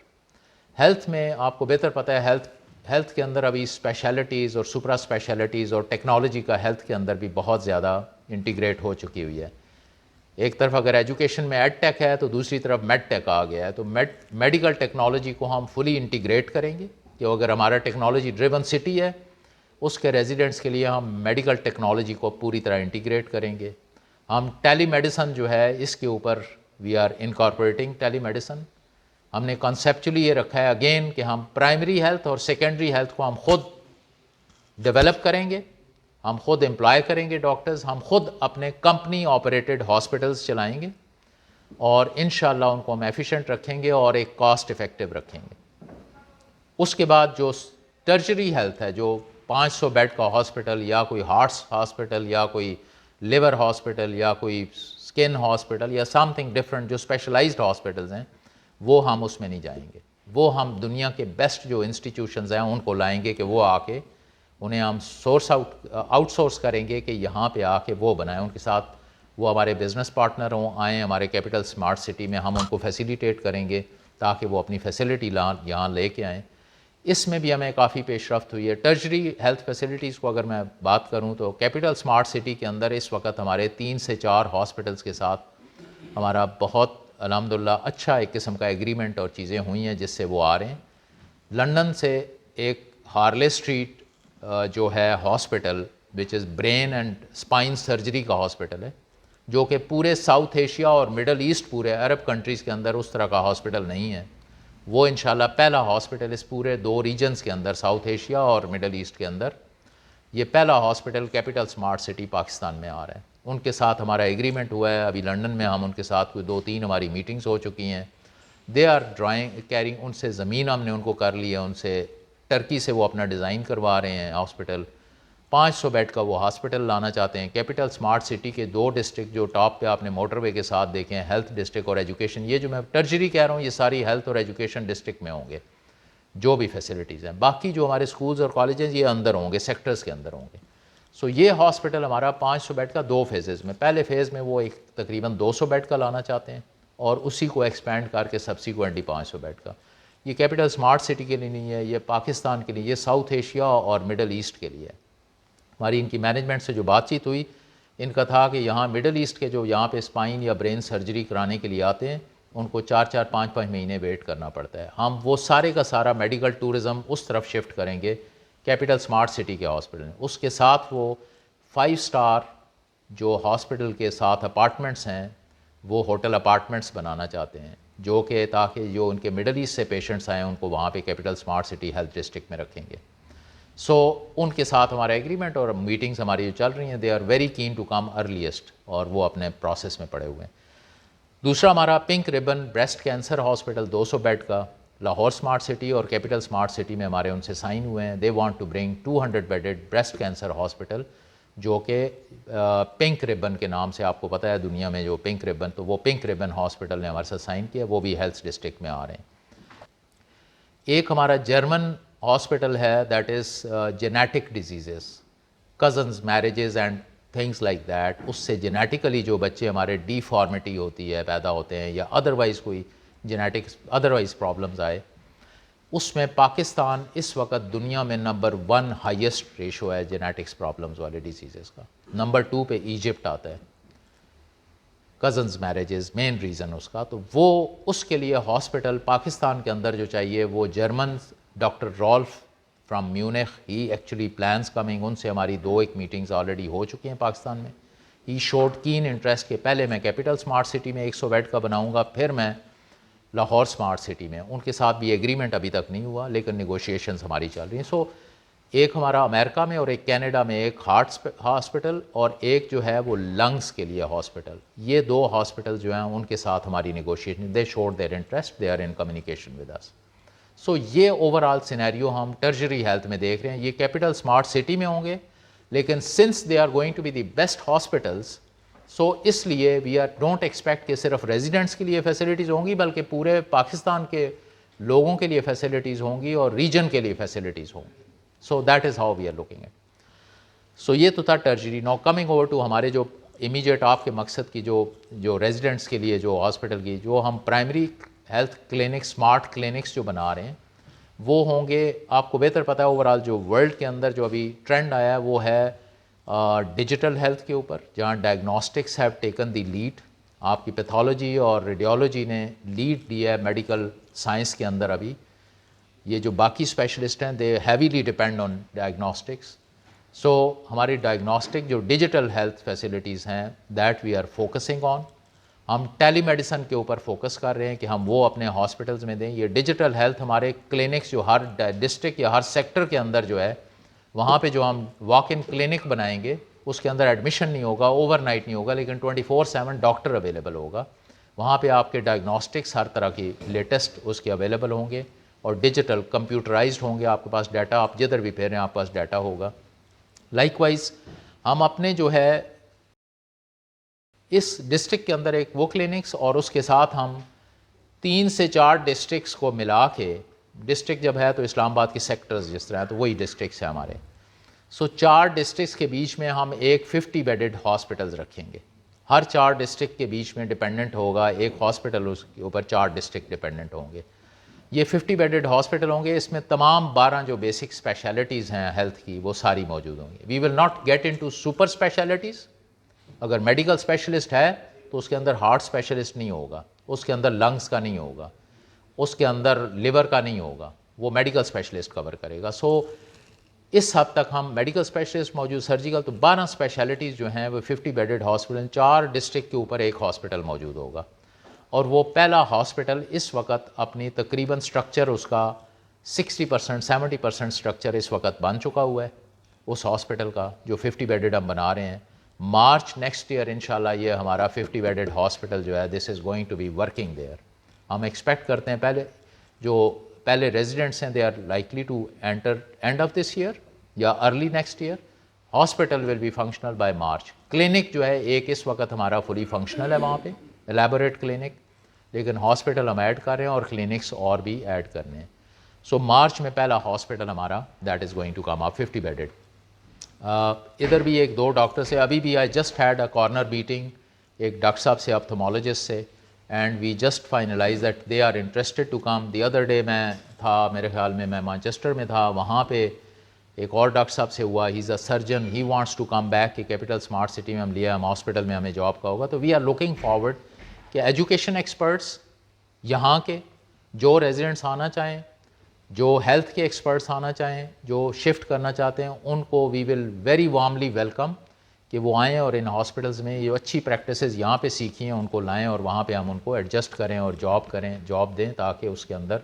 A: ہیلتھ میں آپ کو بہتر پتہ ہے ہیلتھ کے اندر ابھی اسپیشلٹیز اور سپرا اسپیشلٹیز اور ٹیکنالوجی کا ہیلتھ کے اندر بھی بہت زیادہ انٹیگریٹ ہو چکی ہوئی ہے. ایک طرف اگر ایجوکیشن میں ایڈ ٹیک ہے تو دوسری طرف میڈ ٹیک آ گیا ہے. تو میڈیکل ٹیکنالوجی کو ہم فلی انٹیگریٹ کریں گے کہ اگر ہمارا ٹیکنالوجی ڈریون سٹی ہے اس کے ریزیڈنٹس کے لیے ہم میڈیکل ٹیکنالوجی کو پوری طرح انٹیگریٹ کریں گے. ہم ٹیلی میڈیسن جو ہے اس کے اوپر we are incorporating telemedicine. ہم نے کنسیپچولی یہ رکھا ہے اگین کہ ہم پرائمری ہیلتھ اور سیکنڈری ہیلتھ کو ہم خود ڈیولپ کریں گے، ہم خود امپلائی کریں گے ڈاکٹرز، ہم خود اپنے کمپنی آپریٹڈ ہاسپٹلس چلائیں گے اور انشاءاللہ ان کو ہم ایفیشینٹ رکھیں گے اور ایک کاسٹ افیکٹو رکھیں گے. اس کے بعد جو ٹرشری ہیلتھ ہے، جو 500 بیڈ کا ہاسپٹل یا کوئی ہارٹس ہاسپٹل یا کوئی لیور ہاسپٹل یا کوئی اسکن ہاسپٹل یا سم تھنگ ڈفرینٹ جو اسپیشلائزڈ ہاسپٹلز ہیں، وہ ہم اس میں نہیں جائیں گے. وہ ہم دنیا کے بیسٹ جو انسٹیٹیوشنز ہیں ان کو لائیں گے کہ وہ آ کے انہیں ہم آؤٹ سورس کریں گے کہ یہاں پہ آ کے وہ بنائیں. ان کے ساتھ وہ ہمارے بزنس پارٹنر ہوں, آئیں ہمارے کیپٹل اسمارٹ سٹی میں, ہم ان کو فیسیلیٹیٹ کریں گے تاکہ وہ اپنی فیسلٹی یہاں لے کے آئیں. اس میں بھی ہمیں کافی پیش رفت ہوئی ہے. ٹرجری ہیلتھ فیسلٹیز کو اگر میں بات کروں تو کیپٹل اسمارٹ سٹی کے اندر اس وقت ہمارے 3 سے 4 ہاسپٹلس کے ساتھ ہمارا بہت الحمدللہ اچھا ایک قسم کا ایگریمنٹ اور چیزیں ہوئی ہیں جس سے وہ آ رہے ہیں. لنڈن سے ایک ہارلے اسٹریٹ جو ہے hospital which is brain and spine surgery کا ہاسپٹل ہے, جو کہ پورے ساؤتھ ایشیا اور مڈل ایسٹ پورے عرب کنٹریز کے اندر اس طرح کا ہاسپٹل نہیں ہے. وہ انشاءاللہ پہلا ہاسپٹل اس پورے 2 ریجنز کے اندر, ساؤتھ ایشیا اور مڈل ایسٹ کے اندر, یہ پہلا hospital capital smart city Pakistan میں آ رہا ہے. ان کے ساتھ ہمارا ایگریمنٹ ہوا ہے. ابھی لنڈن میں ہم ان کے ساتھ کوئی 2-3 ہماری میٹنگز ہو چکی ہیں. دے آر کیرنگ, ان سے زمین ہم نے ان کو کر لی ہے, ان سے ٹرکی سے وہ اپنا ڈیزائن کروا رہے ہیں ہاسپٹل. 500 بیڈ کا وہ ہاسپٹل لانا چاہتے ہیں. کیپٹل اسمارٹ سٹی کے 2 ڈسٹرکٹ جو ٹاپ پہ آپ نے موٹر وے کے ساتھ دیکھے ہیں, ہیلتھ ڈسٹرکٹ اور ایجوکیشن, یہ جو میں ٹرجری کہہ رہا ہوں یہ ساری ہیلتھ اور ایجوکیشن ڈسٹرکٹ میں ہوں گے جو بھی فیسلٹیز ہیں. باقی جو ہمارے سکولز اور کالجز یہ اندر ہوں گے, سیکٹرز کے اندر ہوں گے. سو یہ ہاسپٹل ہمارا 500 بیڈ کا 2 فیزز میں, پہلے فیز میں وہ ایک تقریباً 200 بیڈ کا لانا چاہتے ہیں اور اسی کو ایکسپینڈ کر کے سبسیکوئنٹلی 500 بیڈ کا. یہ کیپٹل اسمارٹ سٹی کے لیے نہیں ہے, یہ پاکستان کے لیے, یہ ساؤتھ ایشیا اور مڈل ایسٹ کے لیے ہے. ہماری ان کی مینجمنٹ سے جو بات چیت ہوئی, ان کا تھا کہ یہاں مڈل ایسٹ کے جو یہاں پہ اسپائن یا برین سرجری کرانے کے لیے آتے ہیں ان کو 4-4 5-5 مہینے ویٹ کرنا پڑتا ہے. ہم وہ سارے کا سارا میڈیکل ٹورزم اس طرف شفٹ کریں گے کیپٹل اسمارٹ سٹی کے ہاسپٹل میں. اس کے ساتھ وہ 5 اسٹار جو ہاسپٹل کے ساتھ اپارٹمنٹس ہیں وہ ہوٹل اپارٹمنٹس بنانا چاہتے ہیں, جو کہ تاکہ جو ان کے مڈل ایسٹ سے پیشنٹس آئیں ان کو وہاں پہ capital smart city health district میں رکھیں گے. سو ان کے ساتھ ہمارا ایگریمنٹ اور میٹنگز ہماری جو چل رہی ہیں, they are very keen to come earliest, اور وہ اپنے پروسیس میں پڑے ہوئے ہیں. دوسرا ہمارا pink ribbon breast cancer hospital 200 bed کا لاہور اسمارٹ سٹی اور کیپٹل اسمارٹ سٹی میں ہمارے ان سے سائن ہوئے ہیں. They want to bring 200 bedded breast cancer hospital, جو کہ پنک ریبن کے نام سے آپ کو پتہ ہے دنیا میں جو پنک ریبن, تو وہ پنک ریبن ہاسپٹل نے ہمارے ساتھ سائن کیا, وہ بھی ہیلتھ ڈسٹرکٹ میں آ رہے ہیں. ایک ہمارا جرمن ہاسپٹل ہے that is genetic diseases, cousins marriages and things like that. اس سے جینیٹیکلی جو بچے ہمارے ڈیفارمیٹی ہوتی ہے, پیدا ہوتے ہیں, یا ادروائز کوئی جینیٹکس ادروائز پرابلمز آئے, اس میں پاکستان اس وقت دنیا میں نمبر 1 ہائیسٹ ریشو ہے جینیٹکس پرابلمز والے ڈیزیزز کا. نمبر 2 پہ ایجپٹ آتا ہے, کزنز میرجز مین ریزن اس کا. تو وہ اس کے لیے ہاسپٹل پاکستان کے اندر جو چاہیے وہ German doctor Ralph from Munich, he actually plans coming, ان سے ہماری 2 میٹنگز آلریڈی ہو چکی ہیں پاکستان میں. ہی شوڈ کین انٹرسٹ کہ پہلے میں کیپٹل اسمارٹ سٹی میں 100 بیڈ کا بناؤں گا, پھر میں لاہور اسمارٹ سٹی میں. ان کے ساتھ بھی ایگریمنٹ ابھی تک نہیں ہوا لیکن نیگوشیشنز ہماری چل رہی ہیں. سو ایک ہمارا امریکہ میں اور ایک کینیڈا میں ایک ہارٹ ہاسپٹل اور ایک جو ہے وہ لنگس کے لیے ہاسپٹل, یہ 2 ہاسپٹل جو ہیں ان کے ساتھ ہماری negotiation, they should their interest, they are in communication with us. So یہ اوور آل سینیریو ہم ٹرجری ہیلتھ میں دیکھ رہے ہیں. یہ کیپٹل اسمارٹ سٹی میں ہوں گے لیکن since they are going to be the best hospitals, so اس لیے وی آر ڈونٹ ایکسپیکٹ کہ صرف ریزیڈنٹس کے لیے فیسلٹیز ہوں گی بلکہ پورے پاکستان کے لوگوں کے لیے فیسلٹیز ہوں گی اور ریجن کے لیے فیسلٹیز ہوں گی. So that is how we are looking at. So یہ تو تھا tertiary. Now coming over to ہمارے جو امیجیٹ آپ کے مقصد کی جو ریزیڈنٹس کے لیے جو ہاسپٹل کی جو ہم primary health clinic smart clinics جو بنا رہے ہیں وہ ہوں گے. آپ کو بہتر پتہ ہے اوور آل جو ورلڈ کے اندر جو ابھی ٹرینڈ آیا ہے وہ ہے ڈیجیٹل ہیلتھ کے اوپر, جہاں diagnostics have taken the lead. آپ کی پیتھولوجی اور ریڈیولوجی نے لیڈ لیا ہے میڈیکل سائنس کے اندر. ابھی یہ جو باقی اسپیشلسٹ ہیں they heavily depend on diagnostics. So ہماری ڈائگنوسٹک جو ڈیجیٹل ہیلتھ فیسلٹیز ہیں that we are focusing on. ہم ٹیلی میڈیسن کے اوپر فوکس کر رہے ہیں کہ ہم وہ اپنے ہاسپٹلز میں دیں. یہ ڈیجیٹل ہیلتھ ہمارے کلینکس جو ہر ڈسٹرکٹ یا ہر سیکٹر کے اندر جو ہے وہاں پہ جو ہم واک ان کلینک بنائیں گے اس کے اندر ایڈمیشن نہیں ہوگا, اوور نائٹ نہیں ہوگا, لیکن 24/7 ڈاکٹر اویلیبل ہوگا. وہاں پہ آپ کے ڈائگنوسٹکس ہر طرح کی لیٹسٹ اس کے اویلیبل ہوں گے اور ڈیجیٹل کمپیوٹرائزڈ ہوں گے. آپ کے پاس ڈیٹا, آپ جدھر بھی پھیریں آپ کے پاس ڈیٹا ہوگا. لائک وائز ہم اپنے جو ہے اس ڈسٹرکٹ کے اندر ایک وہ کلینکس اور اس کے ساتھ ہم 3 سے 4 ڈسٹرکس کو ملا کے، ڈسٹرکٹ جب ہے تو اسلام آباد کے سیکٹرز جس طرح، تو وہی ڈسٹرکس ہیں ہمارے. سو 4 ڈسٹرکس کے بیچ میں ہم ایک 50 بیڈڈ ہاسپٹلز رکھیں گے. ہر 4 ڈسٹرکٹ کے بیچ میں ڈپینڈنٹ ہوگا ایک ہاسپٹل، اس کے اوپر 4 ڈسٹرکٹ ڈپینڈنٹ ہوں گے. یہ 50 بیڈڈ ہاسپٹل ہوں گے. اس میں تمام 12 جو بیسک اسپیشلٹیز ہیں ہیلتھ کی وہ ساری موجود ہوں گی. We will not get into super specialities. اگر میڈیکل اسپیشلسٹ ہے تو اس کے اندر ہارٹ اسپیشلسٹ نہیں ہوگا، اس کے اندر لنگس کا نہیں ہوگا، اس کے اندر لیور کا نہیں ہوگا، وہ میڈیکل اسپیشلسٹ کور کرے گا. سو اس حد تک ہم میڈیکل اسپیشلسٹ موجود، سرجیکل، تو 12 اسپیشلٹیز جو ہیں وہ 50 بیڈڈ ہاسپٹل، 4 ڈسٹرکٹ کے اوپر ایک ہاسپٹل موجود ہوگا. اور وہ پہلا ہاسپٹل اس وقت اپنی تقریباً سٹرکچر اس کا 60% 70% سٹرکچر اس وقت بن چکا ہوا ہے اس ہاسپٹل کا، جو 50 بیڈڈ ہم بنا رہے ہیں. مارچ نیکسٹ ایئر انشاءاللہ یہ ہمارا 50 بیڈڈ ہاسپٹل جو ہے this is going to be working there. ہم ایکسپیکٹ کرتے ہیں پہلے ریزیڈنٹس ہیں they are likely to enter end of this year یا early next year. Hospital will be functional by March. Clinic جو ہے ایک اس وقت ہمارا فلی فنکشنل ہے وہاں پہ، الیبوریٹ کلینک، لیکن ہاسپٹل ہم ایڈ کر رہے ہیں اور کلینکس اور بھی ایڈ کرنے ہیں. سو مارچ میں پہلا ہاسپٹل ہمارا that is going to come up 50 bedded. ادھر بھی 1-2 ڈاکٹر سے ابھی بھی I just had a corner meeting ایک ڈاکٹر صاحب سے، آپتھمولوجسٹ سے، and we just finalize that they are interested to come. The other day میں تھا، میرے خیال میں مانچسٹر میں تھا، وہاں پہ ایک اور ڈاکٹر صاحب سے ہوا، he is a surgeon, he wants to come back کہ کیپٹل اسمارٹ سٹی میں ہم لیا، ہم ہاسپٹل میں ہمیں جاب کا ہوگا. تو وی آر لوکنگ فارورڈ کہ ایجوکیشن ایکسپرٹس یہاں کے جو ریزیڈنٹس آنا چاہیں، جو ہیلتھ کے ایکسپرٹس آنا چاہیں، جو شفٹ کرنا چاہتے ہیں، ان کو وی ول ویری وارملی ویلکم کہ وہ آئیں اور ان ہاسپٹلز میں یہ اچھی پریکٹسز یہاں پہ سیکھی ہیں ان کو لائیں اور وہاں پہ ہم ان کو ایڈجسٹ کریں اور جاب دیں تاکہ اس کے اندر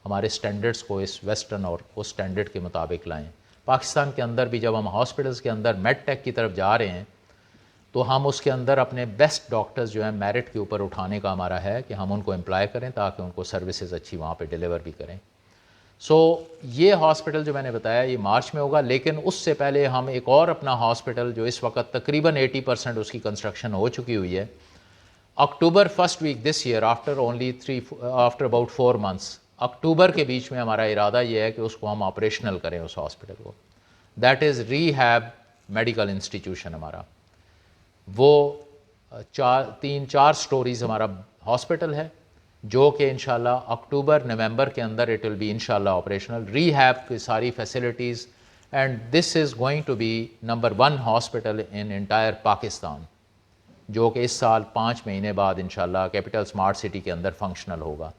A: ہمارے سٹینڈرڈس کو اس ویسٹرن اور اس سٹینڈرڈ کے مطابق لائیں. پاکستان کے اندر بھی جب ہم ہاسپٹلز کے اندر میڈ ٹیک کی طرف جا رہے ہیں تو ہم اس کے اندر اپنے بیسٹ ڈاکٹرز جو ہیں میرٹ کے اوپر اٹھانے کا ہمارا ہے کہ ہم ان کو امپلائی کریں تاکہ ان کو سروسز اچھی وہاں پہ ڈیلیور بھی کریں. سو یہ ہاسپٹل جو میں نے بتایا یہ مارچ میں ہوگا، لیکن اس سے پہلے ہم ایک اور اپنا ہاسپٹل جو اس وقت تقریباً 80% اس کی کنسٹرکشن ہو چکی ہوئی ہے، October first week this year after about 4 months، اکتوبر کے بیچ میں ہمارا ارادہ یہ ہے کہ اس کو ہم آپریشنل کریں اس ہاسپٹل کو. That is rehab medical institution ہمارا. وہ 3-4 سٹوریز ہمارا ہاسپٹل ہے جو کہ انشاءاللہ اکتوبر نومبر کے اندر اٹ ول بی انشاءاللہ آپریشنل. ری ہیب کی ساری facilities, and this is going to be number 1 hospital in entire Pakistan, جو کہ اس سال 5 مہینے بعد انشاءاللہ کیپٹل اسمارٹ سٹی کے اندر فنکشنل ہوگا.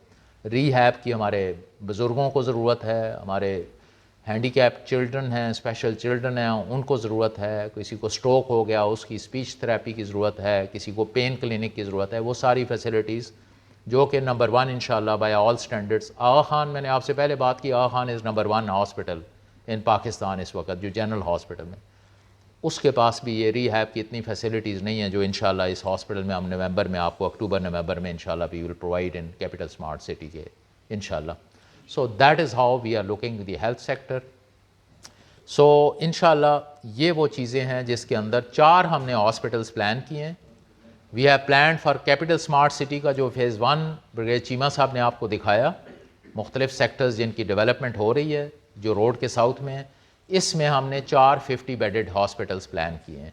A: ری ہیب کی ہمارے بزرگوں کو ضرورت ہے، ہمارے ہینڈی کیپ چلڈرن ہیں، اسپیشل چلڈرن ہیں، ان کو ضرورت ہے. کسی کو سٹروک ہو گیا اس کی اسپیچ تھراپی کی ضرورت ہے، کسی کو پین کلینک کی ضرورت ہے. وہ ساری فیسلٹیز جو کہ نمبر 1 انشاءاللہ بائی آل سٹینڈرڈس. آغا خان، میں نے آپ سے پہلے بات کی، Aga Khan is number 1 hospital in Pakistan اس وقت جو جنرل ہاسپٹل میں، اس کے پاس بھی یہ ری ہیب کی اتنی فیسلٹیز نہیں ہیں جو انشاءاللہ اس ہاسپٹل میں ہم نومبر میں آپ کو اکتوبر نومبر میں انشاءاللہ we will provide in capital smart city کے انشاءاللہ. So that is how we are looking the health sector. So انشاءاللہ یہ وہ چیزیں ہیں جس کے اندر 4 ہم نے ہاسپٹلس پلان کیے ہیں. We have planned for capital smart city کا جو فیز 1 بریگیڈ چیمہ صاحب نے آپ کو دکھایا، مختلف سیکٹرز جن کی ڈیولپمنٹ ہو رہی ہے جو روڈ کے ساؤتھ میں ہیں، اس میں ہم نے 4 50 بیڈڈ ہاسپٹلس پلان کیے ہیں.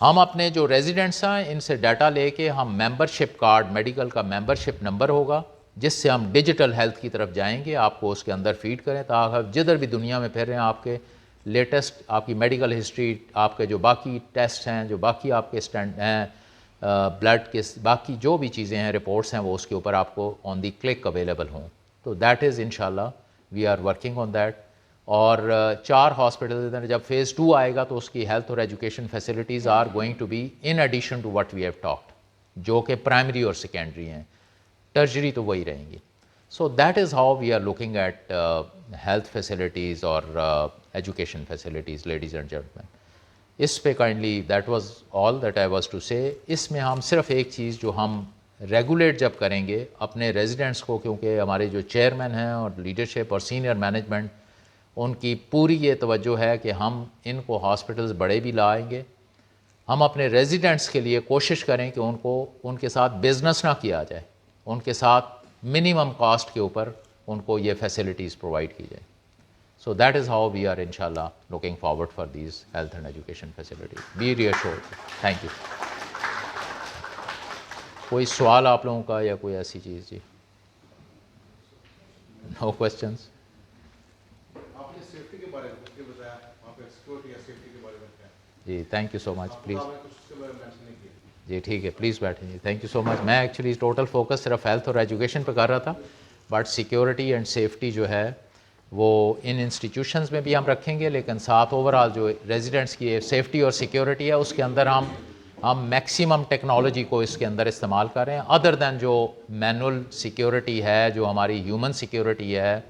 A: ہم اپنے جو ریزیڈنٹس ہیں ان سے ڈیٹا لے کے ہم ممبرشپ کارڈ، میڈیکل کا ممبرشپ نمبر ہوگا جس سے ہم ڈیجیٹل ہیلتھ کی طرف جائیں گے، آپ کو اس کے اندر فیڈ کریں تاکہ جدھر بھی دنیا میں پھر رہے ہیں آپ کے لیٹسٹ آپ کی میڈیکل ہسٹری، آپ کے جو باقی ٹیسٹ ہیں، جو باقی آپ کے اسٹینڈ ہیں، بلڈ کے باقی جو بھی چیزیں ہیں، رپورٹس ہیں، وہ اس کے اوپر آپ کو آن دی کلک اویلیبل ہوں. تو دیٹ از انشاءاللہ we are working on that. اور 4 ہاسپٹل جب فیز 2 آئے گا تو اس کی ہیلتھ اور education facilities are going to be in addition to what we have talked, جو کہ پرائمری اور سیکنڈری ہیں، ٹرشری تو وہی رہیں گی. So that is how we are looking at health facilities اور education facilities. Ladies and gentlemen, اس پہ kindly that was all that I was to say. اس میں ہم صرف ایک چیز جو ہم ریگولیٹ جب کریں گے اپنے ریزیڈنٹس کو، کیونکہ ہمارے جو چیئرمین ہیں اور لیڈرشپ اور سینئر مینجمنٹ ان کی پوری یہ توجہ ہے کہ ہم ان کو ہاسپٹلز بڑے بھی لائیں گے. ہم اپنے ریزیڈنٹس کے لیے کوشش کریں کہ ان کے ساتھ بزنس نہ کیا جائے، ان کے ساتھ منیمم کاسٹ کے اوپر ان کو یہ فیسلٹیز پرووائڈ کی جائیں. So that is how we are ان شاء اللہ looking forward for these health and education facilities. Be reassured. Thank you. کوئی سوال آپ لوگوں کا یا کوئی ایسی چیز؟ جی نو کوشچنس.
B: آپ نے سیفٹی کے بارے میں بتایا، وہاں پہ سیکورٹی یا سیفٹی کے بارے میں کیا؟
A: جی thank you so much. Please
B: کچھ کے بارے میں مینشن نہیں کیا.
A: جی ٹھیک ہے، پلیز بیٹھیں. جی تھینک یو سو مچ. میں ایکچولی ٹوٹل فوکس صرف ہیلتھ اور ایجوکیشن پہ کر رہا تھا، بٹ سیکیورٹی اینڈ سیفٹی جو ہے وہ ان انسٹیٹیوشنز میں بھی ہم رکھیں گے، لیکن ساتھ اوور آل جو ریزیڈنٹس کی سیفٹی اور سیکیورٹی ہے اس کے اندر ہم میکسیمم ٹیکنالوجی کو اس کے اندر استعمال کر رہے ہیں، ادر دین جو مینول سیکیورٹی ہے، جو ہماری ہیومن سیکیورٹی ہے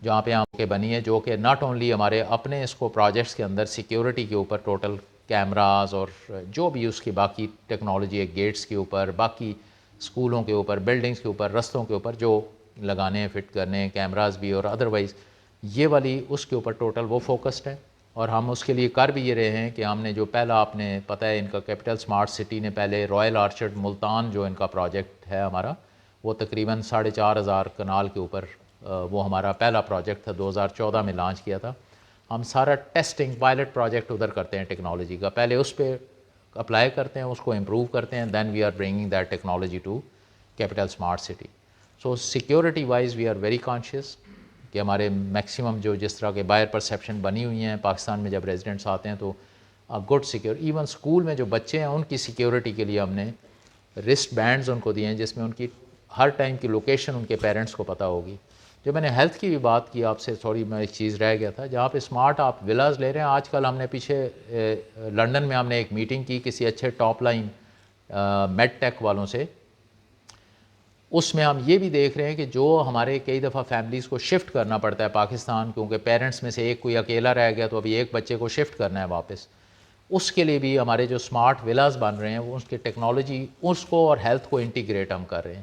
A: جہاں پہ ہم کے بنی ہے، جو کہ ناٹ اونلی ہمارے اپنے اس کو پروجیکٹس کے اندر سیکیورٹی کے اوپر ٹوٹل کیمراز اور جو بھی اس کی باقی ٹیکنالوجی ہے، گیٹس کے اوپر، باقی اسکولوں کے اوپر، بلڈنگس کے اوپر، رستوں کے اوپر جو لگانے ہیں، فٹ کرنے ہیں، کیمراز بھی اور ادروائز یہ والی اس کے اوپر ٹوٹل وہ فوکسڈ ہے. اور ہم اس کے لیے کر بھی یہ رہے ہیں کہ ہم نے جو پہلا، آپ نے پتہ ہے ان کا کیپٹل اسمارٹ سٹی نے پہلے رائل آرچرڈ ملتان جو ان کا پروجیکٹ ہے ہمارا، وہ تقریباً 4,500 کنال کے اوپر وہ ہمارا پہلا پروجیکٹ تھا، 2014 میں لانچ کیا تھا. ہم سارا ٹیسٹنگ پائلٹ پروجیکٹ ادھر کرتے ہیں ٹیکنالوجی کا، پہلے اس پہ اپلائی کرتے ہیں، اس کو امپروو کرتے ہیں، then we are bringing that technology to capital smart city. So security wise we are very conscious کہ ہمارے میکسیمم جو جس طرح کے بائر پرسیپشن بنی ہوئی ہیں پاکستان میں، جب ریزیڈنٹس آتے ہیں تو گڈ سیکیور. ایون اسکول میں جو بچے ہیں ان کی سیکیورٹی کے لیے ہم نے رسٹ بینڈز ان کو دیے ہیں جس میں ان کی ہر ٹائم کی لوکیشن ان کے پیرنٹس کو پتہ ہوگی. جو میں نے ہیلتھ کی بھی بات کی آپ سے، سوری میں ایک چیز رہ گیا تھا، جہاں پہ اسمارٹ آپ ولاز لے رہے ہیں. آج کل ہم نے پیچھے لنڈن میں ہم نے ایک میٹنگ کی کسی اچھے ٹاپ لائن میڈ ٹیک والوں سے. اس میں ہم یہ بھی دیکھ رہے ہیں کہ جو ہمارے کئی دفعہ فیملیز کو شفٹ کرنا پڑتا ہے پاکستان، کیونکہ پیرنٹس میں سے ایک کوئی اکیلا رہ گیا تو ابھی ایک بچے کو شفٹ کرنا ہے واپس، اس کے لیے بھی ہمارے جو اسمارٹ ولاز بن رہے ہیں وہ اس کی ٹیکنالوجی اس کو اور ہیلتھ کو انٹیگریٹ ہم کر رہے ہیں.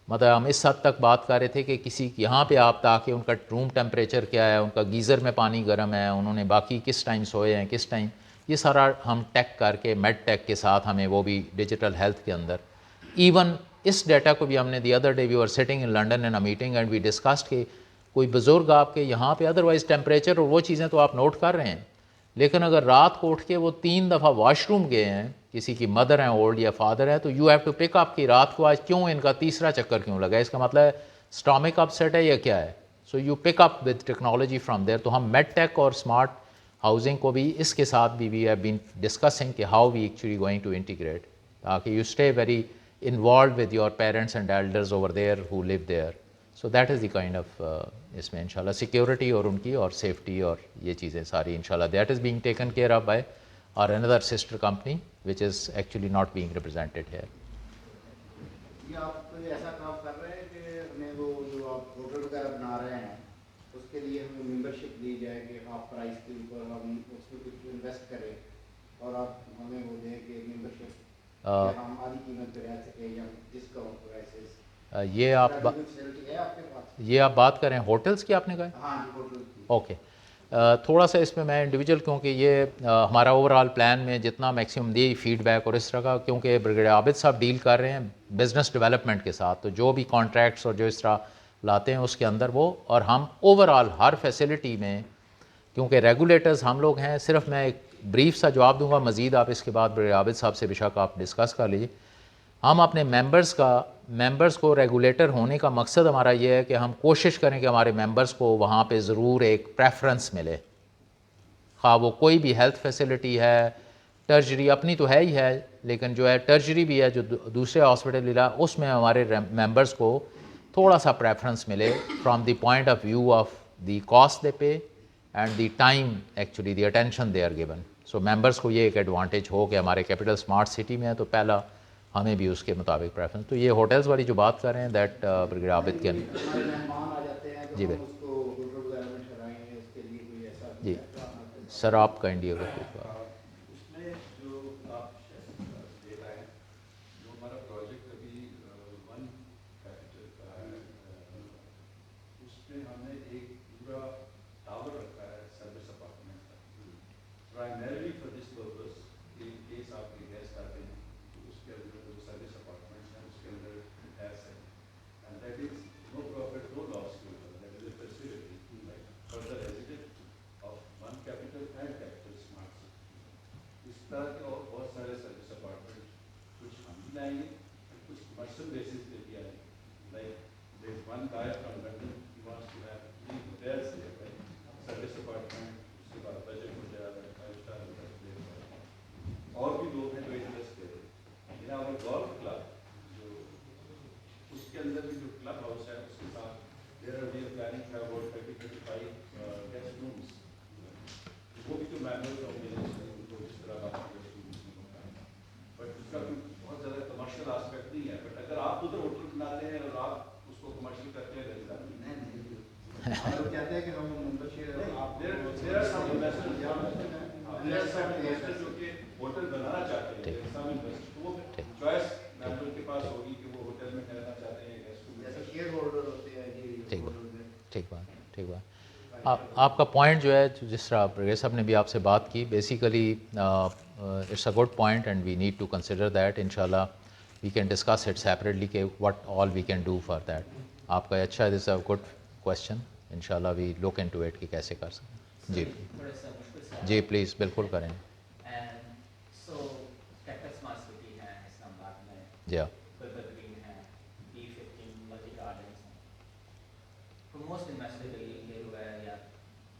A: مطلب ہم اس حد تک بات کر رہے تھے کہ کسی یہاں پہ آپ تاکہ ان کا روم ٹیمپریچر کیا ہے، ان کا گیزر میں پانی گرم ہے، انہوں نے باقی کس ٹائم سوئے ہیں، کس ٹائم، یہ سارا ہم ٹیک کر کے میڈ ٹیک کے ساتھ ہمیں وہ بھی ڈیجیٹل ہیلتھ کے اندر. ایون اس ڈیٹا کو بھی ہم نے the other day we are sitting in London in a meeting and we discussed کہ کوئی بزرگ آپ کے یہاں پہ ادروائز ٹیمپریچر اور وہ چیزیں تو آپ نوٹ کر رہے ہیں، لیکن اگر رات کو اٹھ کے وہ 3 دفعہ واش روم گئے ہیں، کسی کی مدر ہیں اولڈ یا فادر ہے، تو یو ہیو ٹو پک اپ کہ رات کو آج کیوں ان کا تیسرا چکر کیوں لگا ہے، اس کا مطلب ہے اسٹامک اپ سیٹ ہے یا کیا ہے. So you pick up with technology from there. تو ہم میڈ ٹیک اور اسمارٹ ہاؤسنگ کو بھی اس کے ساتھ بھی وی ہیو بین ڈسکسنگ کہ how we actually going to integrate, تاکہ you stay very involved with your parents and elders over there who live there. So that is the kind of اس میں انشاءاللہ security اور ان کی اور safety اور یہ چیزیں ساری انشاءاللہ that is being taken care of by our another sister company which is actually not being represented here.
C: یہ آپ کوئی ایسا کام کر رہے ہیں کہ ہمیں وہ جو آپ ہوٹل وغیرہ بنا رہے ہیں اس کے لیے ہمیں ممبرشپ دی جائے کہ آپ پرائز کے اوپر ہم اس میں کچھ انویسٹ کریں اور آپ ہمیں وہ دیں کہ ممبرشپ ہم آدھی قیمت پہ رہ سکیں یا ڈسکاؤنٹ پرائسز.
A: یہ آپ بات کریں ہوٹلس کی، آپ نے کہا؟
C: ہاں جی ہوٹل کی.
A: اوکے. تھوڑا سا اس میں میں انڈیویجول، کیونکہ یہ ہمارا اوور آل پلان میں جتنا میکسیمم دی فیڈ بیک اور اس طرح کا، کیونکہ بریگیڈیئر عابد صاحب ڈیل کر رہے ہیں بزنس ڈیولپمنٹ کے ساتھ، تو جو بھی کانٹریکٹس اور جو اس طرح لاتے ہیں اس کے اندر وہ، اور ہم اوور آل ہر فیسلٹی میں، کیونکہ ریگولیٹرز ہم لوگ ہیں، صرف میں ایک بریف سا جواب دوں گا، مزید آپ اس کے بعد بریگیڈیئر عابد صاحب سے بے شک آپ ڈسکس کر لیجیے. ہم اپنے ممبرس کو ریگولیٹر ہونے کا مقصد ہمارا یہ ہے کہ ہم کوشش کریں کہ ہمارے ممبرس کو وہاں پہ ضرور ایک پریفرنس ملے، خواہ وہ کوئی بھی ہیلتھ فیسلٹی ہے، ٹرجری اپنی تو ہے ہی ہے، لیکن جو ہے ٹرجری بھی ہے جو دوسرے ہاسپٹل علا، اس میں ہمارے ممبرس کو تھوڑا سا پریفرنس ملے from the point of view of the cost they pay and the time actually the attention they are given. So members کو یہ ایک ایڈوانٹیج ہو کہ ہمارے کیپٹل اسمارٹ سٹی میں ہے تو پہلا ہمیں بھی اس کے مطابق پریفرنس. تو یہ ہوٹلز والی جو بات کر رہے ہیں دیٹ بریگیڈیئر عابد کے جی بھائی جی سر آپ کا انڈیا کا کچھ بات.
D: primarily for this purpose, in case آپ کے گیسٹ آتے ہیں تو اس کے اندر جو سروس اپارٹمنٹس ہیں اس کے اندر ایس ہے، and that is طرح کے اور بہت سارے سروس اپارٹمنٹ کچھ ہم بھی لائیں گے اور کچھ کمرشل بیسس پہ بھی آئیں گے. Like there is one guy from London he wants to have 3 hotels service apartment, اس کے بعد بجٹ ہو جائے گا 5 اسٹار ہوٹل. اور بھی لوگ ہیں جو انویسٹ کر رہے ہیں. اور گولف کلب جو اس کے اندر بھی جو کلب ہاؤس ہے اس کے ساتھ there are we are planning to have about 30-35 guest rooms. وہ بھی جو ممبرز آف ولیج ہیں ان کو اس طرح کا گیسٹ رومس میں ہوتا ہے. بٹ اس کا کوئی بہت زیادہ کمرشل آسپیکٹ نہیں ہے. بٹ اگر آپ ادھر ہوٹل بناتے ہیں اور آپ اس کو کمرشل کرتے ہیں
C: ہم چاہتے ہیں کہ ہم ممبرشپ
D: جو کہ ہوٹل بنانا چاہتے ہیں وہ چوائس ممبر کے پاس ہوگی کہ وہ ہوٹل میں ٹھہرنا چاہتے ہیں گیسٹ روم
C: جیسے شیئر ہولڈر ہوتے ہیں.
A: ٹھیک بات. آپ کا پوائنٹ جو ہے جس طرح پروگریس صاحب نے بھی آپ سے بات کی, basically it's a good point and we need to consider that. ان شاء اللہ we can discuss it separately کہ what all we can do for that. آپ کا اچھا دس اے گڈ کویشچن. ان شاء اللہ وی لک ان ٹو اٹ کہ کیسے کر سکیں. جی پلیز بالکل کریں. جی ہاں
E: most investors یہ ہوا ہے یا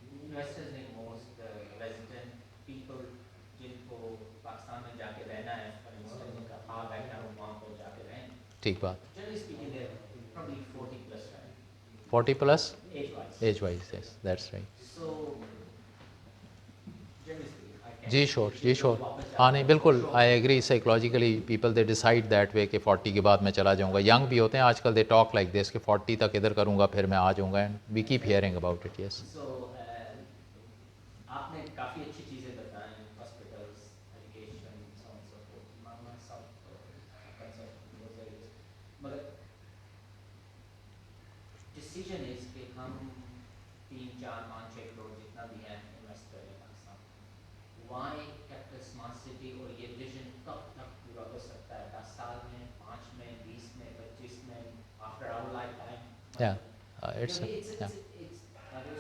E: انویسٹرز نے موسٹ ریزیڈنٹ پیپل جن کو پاکستان میں جا کے رہنا ہے, فار انسٹنس ان کا خواب ہے کہ ہم وہاں پہ جا کے رہیں.
A: ٹھیک بات.
E: Generally speaking they probably 40 plus ہیں.
A: 40 plus
E: age wise
A: yes that's right.
E: So generally speaking
A: جی شور ہاں نہیں بالکل I agree. Psychologically people they decide that way کہ 40 کے بعد میں چلا جاؤں گا. ینگ بھی ہوتے ہیں آج کل, دے ٹاک لائک دس کہ 40 تک ادھر کروں گا پھر میں آ جاؤں گا. And we keep hearing about it. Yes
E: آپ نے کافی اچھی چیزیں بتائیں, ہاسپٹلس, ایجوکیشن, مگر ڈیسیجن از کہ ہم 3-4-5-6 کروڑ جتنا بھی ہیں انویسٹ کریں Pakistan. Why capital smart city اور یہ ویژن کب تک پورا ہو سکتا ہے؟ 10 سال میں, 5 میں, 20 میں, 25 میں, آفٹر آور لائف ٹائم. اگر اس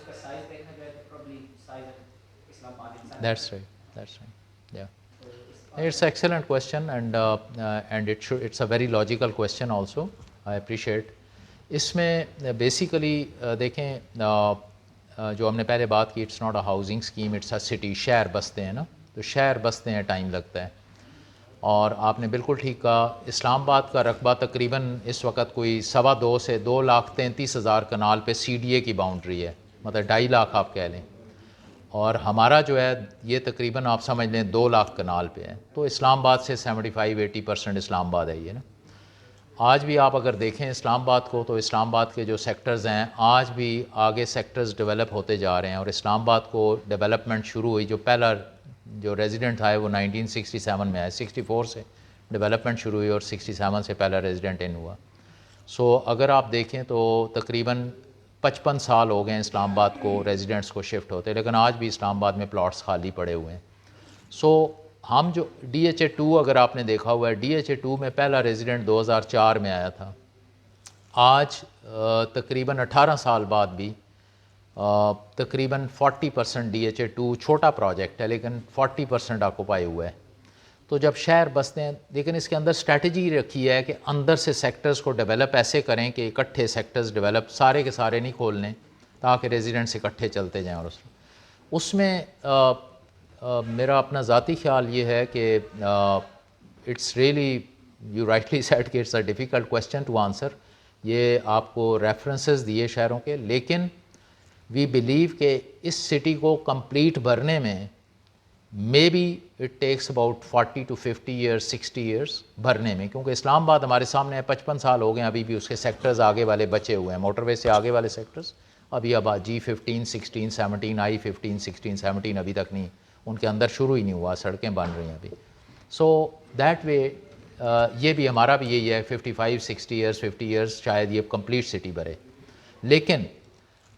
E: کا سائز دیکھا جائے تو probably size of اسلام آباد انسان.
A: That's right. Yeah. It's an excellent question and it's a very logical question also. I appreciate. اس میں بیسیکلی دیکھیں جو ہم نے پہلے بات کی, it's not a housing scheme, it's a city. شہر بستے ہیں نا, تو شہر بستے ہیں ٹائم لگتا ہے. اور آپ نے بالکل ٹھیک کہا, اسلام آباد کا رقبہ تقریباً اس وقت کوئی 2.25 سے 2,33,000 کنال پہ CDA کی باؤنڈری ہے, مطلب 2.5 لاکھ آپ کہہ لیں. اور ہمارا جو ہے یہ تقریباً آپ سمجھ لیں 2 لاکھ کنال پہ ہے. تو اسلام آباد سے 75-80% اسلام آباد ہے یہ نا. آج بھی آپ اگر دیکھیں اسلام آباد کو, تو اسلام آباد کے جو سیکٹرز ہیں آج بھی آگے سیکٹرز ڈیولپ ہوتے جا رہے ہیں. اور اسلام آباد کو ڈیولپمنٹ شروع ہوئی, جو پہلا جو ریزیڈنٹ تھا وہ 1967 میں آیا, 64 سے ڈیولپمنٹ شروع ہوئی اور 67 سے پہلا ریزیڈنٹ ان ہوا. سو اگر آپ دیکھیں تو تقریباً 55 سال ہو گئے ہیں اسلام آباد کو ریزیڈنٹس کو شفٹ ہوتے, لیکن آج بھی اسلام آباد میں پلاٹس خالی پڑے ہوئے ہیں. سو ہم جو DHA2 اگر آپ نے دیکھا ہوا ہے, DHA2 میں پہلا ریزیڈنٹ 2004 میں آیا تھا. آج تقریباً 18 سال بعد بھی تقریباً 40% DHA2 چھوٹا پروجیکٹ ہے لیکن 40% آکوپائی ہوا ہے. تو جب شہر بستے ہیں, لیکن اس کے اندر اسٹریٹجی رکھی ہے کہ اندر سے سیکٹرز کو ڈیولپ ایسے کریں کہ اکٹھے سیکٹرز ڈیولپ, سارے کے سارے نہیں کھولنے تاکہ ریزیڈنٹس اکٹھے چلتے جائیں. اور اس میں میرا اپنا ذاتی خیال یہ ہے کہ it's really you rightly said کہ it's a difficult question to answer. یہ آپ کو ریفرنسز دیے شہروں کے, لیکن وی بلیو کہ اس سٹی کو کمپلیٹ بھرنے میں may be it takes about 40 to 50 years 60 years بھرنے میں, کیونکہ اسلام آباد ہمارے سامنے 55 سال ہو گئے ہیں, ابھی بھی اس کے سیکٹرز آگے والے بچے ہوئے ہیں, موٹر وے سے آگے والے سیکٹرز ابھی G15 16 17 I-15 16 17 ابھی تک نہیں, ان کے اندر شروع ہی نہیں ہوا, سڑکیں بن رہی ہیں ابھی. سو دیٹ وے یہ بھی ہمارا بھی یہی ہے 55 60 years 50 years شاید یہ کمپلیٹ سٹی بھرے. لیکن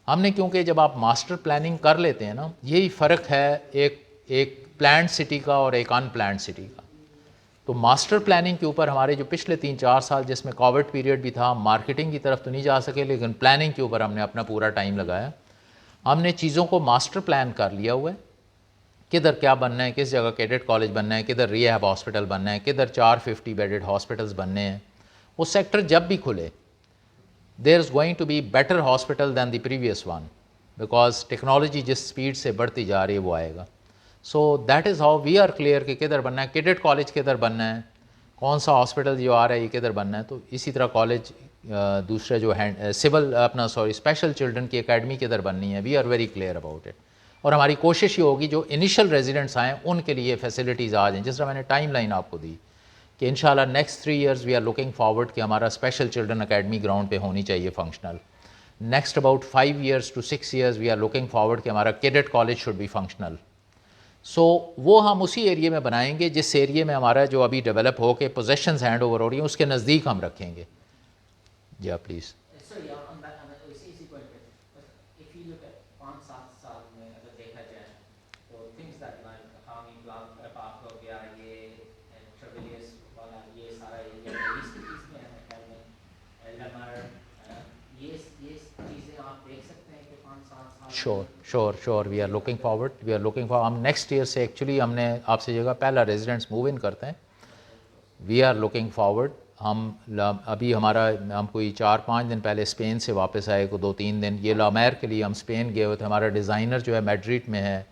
A: ہم نے کیونکہ جب آپ ماسٹر پلاننگ کر لیتے ہیں نا, یہی فرق ہے ایک پلانڈ سٹی کا اور ایک ان پلانڈ سٹی کا. تو ماسٹر پلاننگ کے اوپر ہمارے جو پچھلے 3-4 سال جس میں کووڈ پیریڈ بھی تھا, مارکیٹنگ کی طرف تو نہیں جا سکے, لیکن پلاننگ کے اوپر ہم نے اپنا پورا ٹائم لگایا. ہم نے چیزوں کو ماسٹر پلان کر لیا ہوا ہے, کدھر کیا بننا ہے, کس جگہ کیڈٹ کالج بننا ہے, کدھر ریہیب ہاسپٹل بننا ہے, کدھر 450 بیڈڈ ہاسپٹلز بننے ہیں. وہ سیکٹر جب بھی کھلے there is going to be better hospital then the previous one, because technology جس اسپیڈ سے بڑھتی جا رہی ہے وہ آئے گا. So that is how we are clear کہ کدھر بننا ہے, کیڈٹ کالج کدھر بننا ہے, کون سا ہاسپٹل جو آ رہا ہے یہ کدھر بننا ہے. تو اسی طرح کالج دوسرے جو سول اپنا اسپیشل چلڈرن کی اکیڈمی کدھر بننی ہے, we are very clear about it. اور ہماری کوشش یہ ہوگی جو انیشل ریزیڈنٹس آئیں ان کے لیے فیسلٹیز آ جائیں, جس طرح میں نے ٹائم لائن آپ کو دی کہ انشاءاللہ next 3 years we are looking forward کہ ہمارا اسپیشل چلڈرن اکیڈمی گراؤنڈ پہ ہونی چاہیے functional. Next about 5 years to 6 years we are looking forward کہ ہمارا cadet college should be functional. So وہ ہم اسی ایریے میں بنائیں گے جس ایریے میں ہمارا جو ابھی ڈیولپ ہو کے پوزیشنز ہینڈ اوور ہو رہی ہیں اس کے نزدیک ہم رکھیں گے. جی آپ پلیز.
E: Sorry, on that, اسی point پہ, if you look at 5-7 سال میں اگر دیکھا جائے تو things that like حامی پاک ہو گیا, یہ ٹریولیس والا, یہ سارا ایریا اس میں ہے خیال میں لمر, یہ چیزیں آپ دیکھ سکتے ہیں کہ 5-7 سال
A: شور وی آر لوکنگ فارورڈ. ہم نیکسٹ ایئر سے ایکچولی ہم نے آپ سے جگہ پہلا ریزیڈنٹس موو ان کرتے ہیں. We are looking forward. ہم ابھی ہم کوئی 4-5 دن پہلے اسپین سے واپس آئے, کو 2-3 دن یہ لامیر کے لیے ہم اسپین گئے ہوئے تھے. ہمارا ڈیزائنر جو ہے میڈرڈ میں ہے,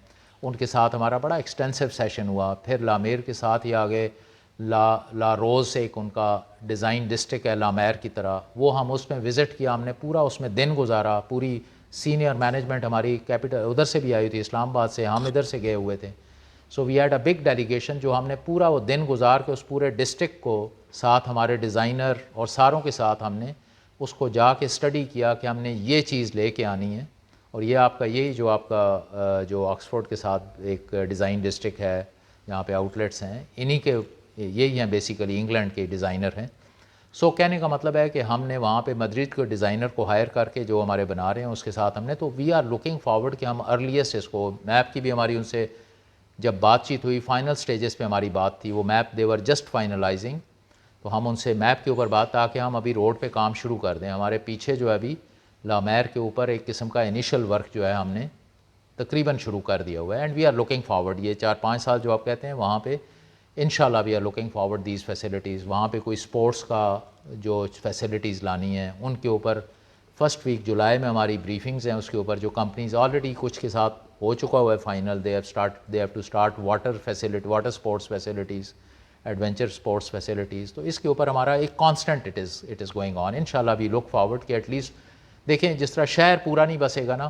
A: ان کے ساتھ ہمارا بڑا ایکسٹینسو سیشن ہوا. پھر لامیر کے ساتھ ہی آگے لا روز سے ایک ان کا ڈیزائن ڈسٹرکٹ ہے لامیر کی طرح, وہ ہم اس میں وزٹ کیا. ہم نے پورا اس میں دن گزارا. پوری سینئر مینجمنٹ ہماری کیپٹل ادھر سے بھی آئی تھی, اسلام آباد سے, ہم ادھر سے گئے ہوئے تھے. So we had a big delegation جو ہم نے پورا وہ دن گزار کے اس پورے ڈسٹرکٹ کو ساتھ ہمارے ڈیزائنر اور ساروں کے ساتھ ہم نے اس کو جا کے اسٹڈی کیا کہ ہم نے یہ چیز لے کے آنی ہے. اور یہ آپ کا یہی جو آپ کا جو آکسفورڈ کے ساتھ ایک ڈیزائن ڈسٹرکٹ ہے جہاں پہ آؤٹ لیٹس ہیں, انہی کے یہی ہیں بیسیکلی, انگلینڈ کے ڈیزائنر ہیں. سو کہنے کا مطلب ہے کہ ہم نے وہاں پہ مدرید کے ڈیزائنر کو ہائر کر کے جو ہمارے بنا رہے ہیں اس کے ساتھ ہم نے, تو وی آر لوکنگ فارورڈ کہ ہم ارلیسٹ اس کو میپ کی بھی ہماری ان سے جب بات چیت ہوئی, فائنل سٹیجز پہ ہماری بات تھی, وہ map they were just finalizing, تو ہم ان سے میپ کے اوپر بات تاکہ ہم ابھی روڈ پہ کام شروع کر دیں. ہمارے پیچھے جو ہے ابھی لامیر کے اوپر ایک قسم کا انیشل ورک جو ہے ہم نے تقریباً شروع کر دیا ہوا ہے. And we are looking forward, یہ 4-5 سال جو آپ کہتے ہیں وہاں پہ انشاءاللہ we are looking forward these facilities. وہاں پہ کوئی اسپورٹس کا جو فیسلٹیز لانی ہیں ان کے اوپر فرسٹ ویک جولائی میں ہماری بریفنگز ہیں, اس کے اوپر جو کمپنیز آلریڈی کچھ کے ساتھ ہو چکا ہوا ہے final, they have to start water sports facilities, adventure sports facilities. تو اس کے اوپر ہمارا ایک constant it is going on. انشاءاللہ وی لک فارورڈ کہ ایٹ لیسٹ دیکھیں جس طرح شہر پورا نہیں بسے گا نا,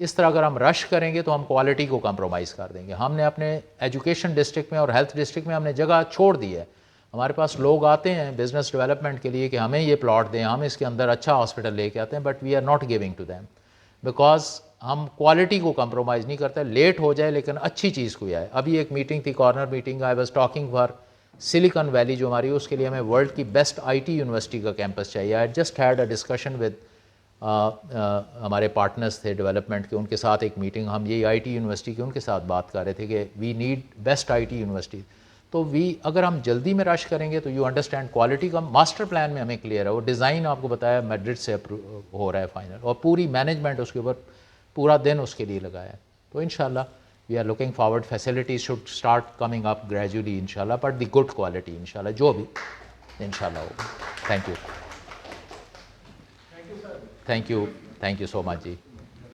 A: اس طرح اگر ہم رش کریں گے تو ہم کوالٹی کو کمپرومائز کر دیں گے. ہم نے اپنے ایجوکیشن ڈسٹرکٹ میں اور ہیلتھ ڈسٹرکٹ میں ہم نے جگہ چھوڑ دی ہے. ہمارے پاس لوگ آتے ہیں بزنس ڈیولپمنٹ کے لیے کہ ہمیں یہ پلاٹ دیں, ہم اس کے اندر اچھا ہاسپٹل لے کے آتے ہیں, but we are not giving to them because ہم کوالٹی کو کمپرومائز نہیں کرتے. لیٹ ہو جائے لیکن اچھی چیز کوئی آئے. ابھی ایک میٹنگ تھی, corner meeting, I was talking for silicon valley جو ہماری, اس کے لیے ہمیں ورلڈ کی بیسٹ IT یونیورسٹی کا کیمپس چاہیے. آئی just had a discussion with ہمارے پارٹنرز تھے ڈیولپمنٹ کے, ان کے ساتھ ایک میٹنگ, ہم یہی IT یونیورسٹی کے ان کے ساتھ بات کر رہے تھے کہ we need best IT university. تو اگر ہم جلدی میں رش کریں گے تو یو انڈرسٹینڈ کوالٹی کا ماسٹر پلان میں ہمیں کلیئر ہے. وہ ڈیزائن آپ کو بتایا میڈرڈ سے ہو رہا ہے فائنل, اور پوری مینجمنٹ اس کے اوپر پورا دن اس کے لیے لگایا ہے. تو انشاءاللہ we are looking forward, facilities should start coming up gradually انشاءاللہ, بٹ دی گڈ کوالٹی انشاءاللہ جو بھی انشاءاللہ ہوگا. Thank you so much G.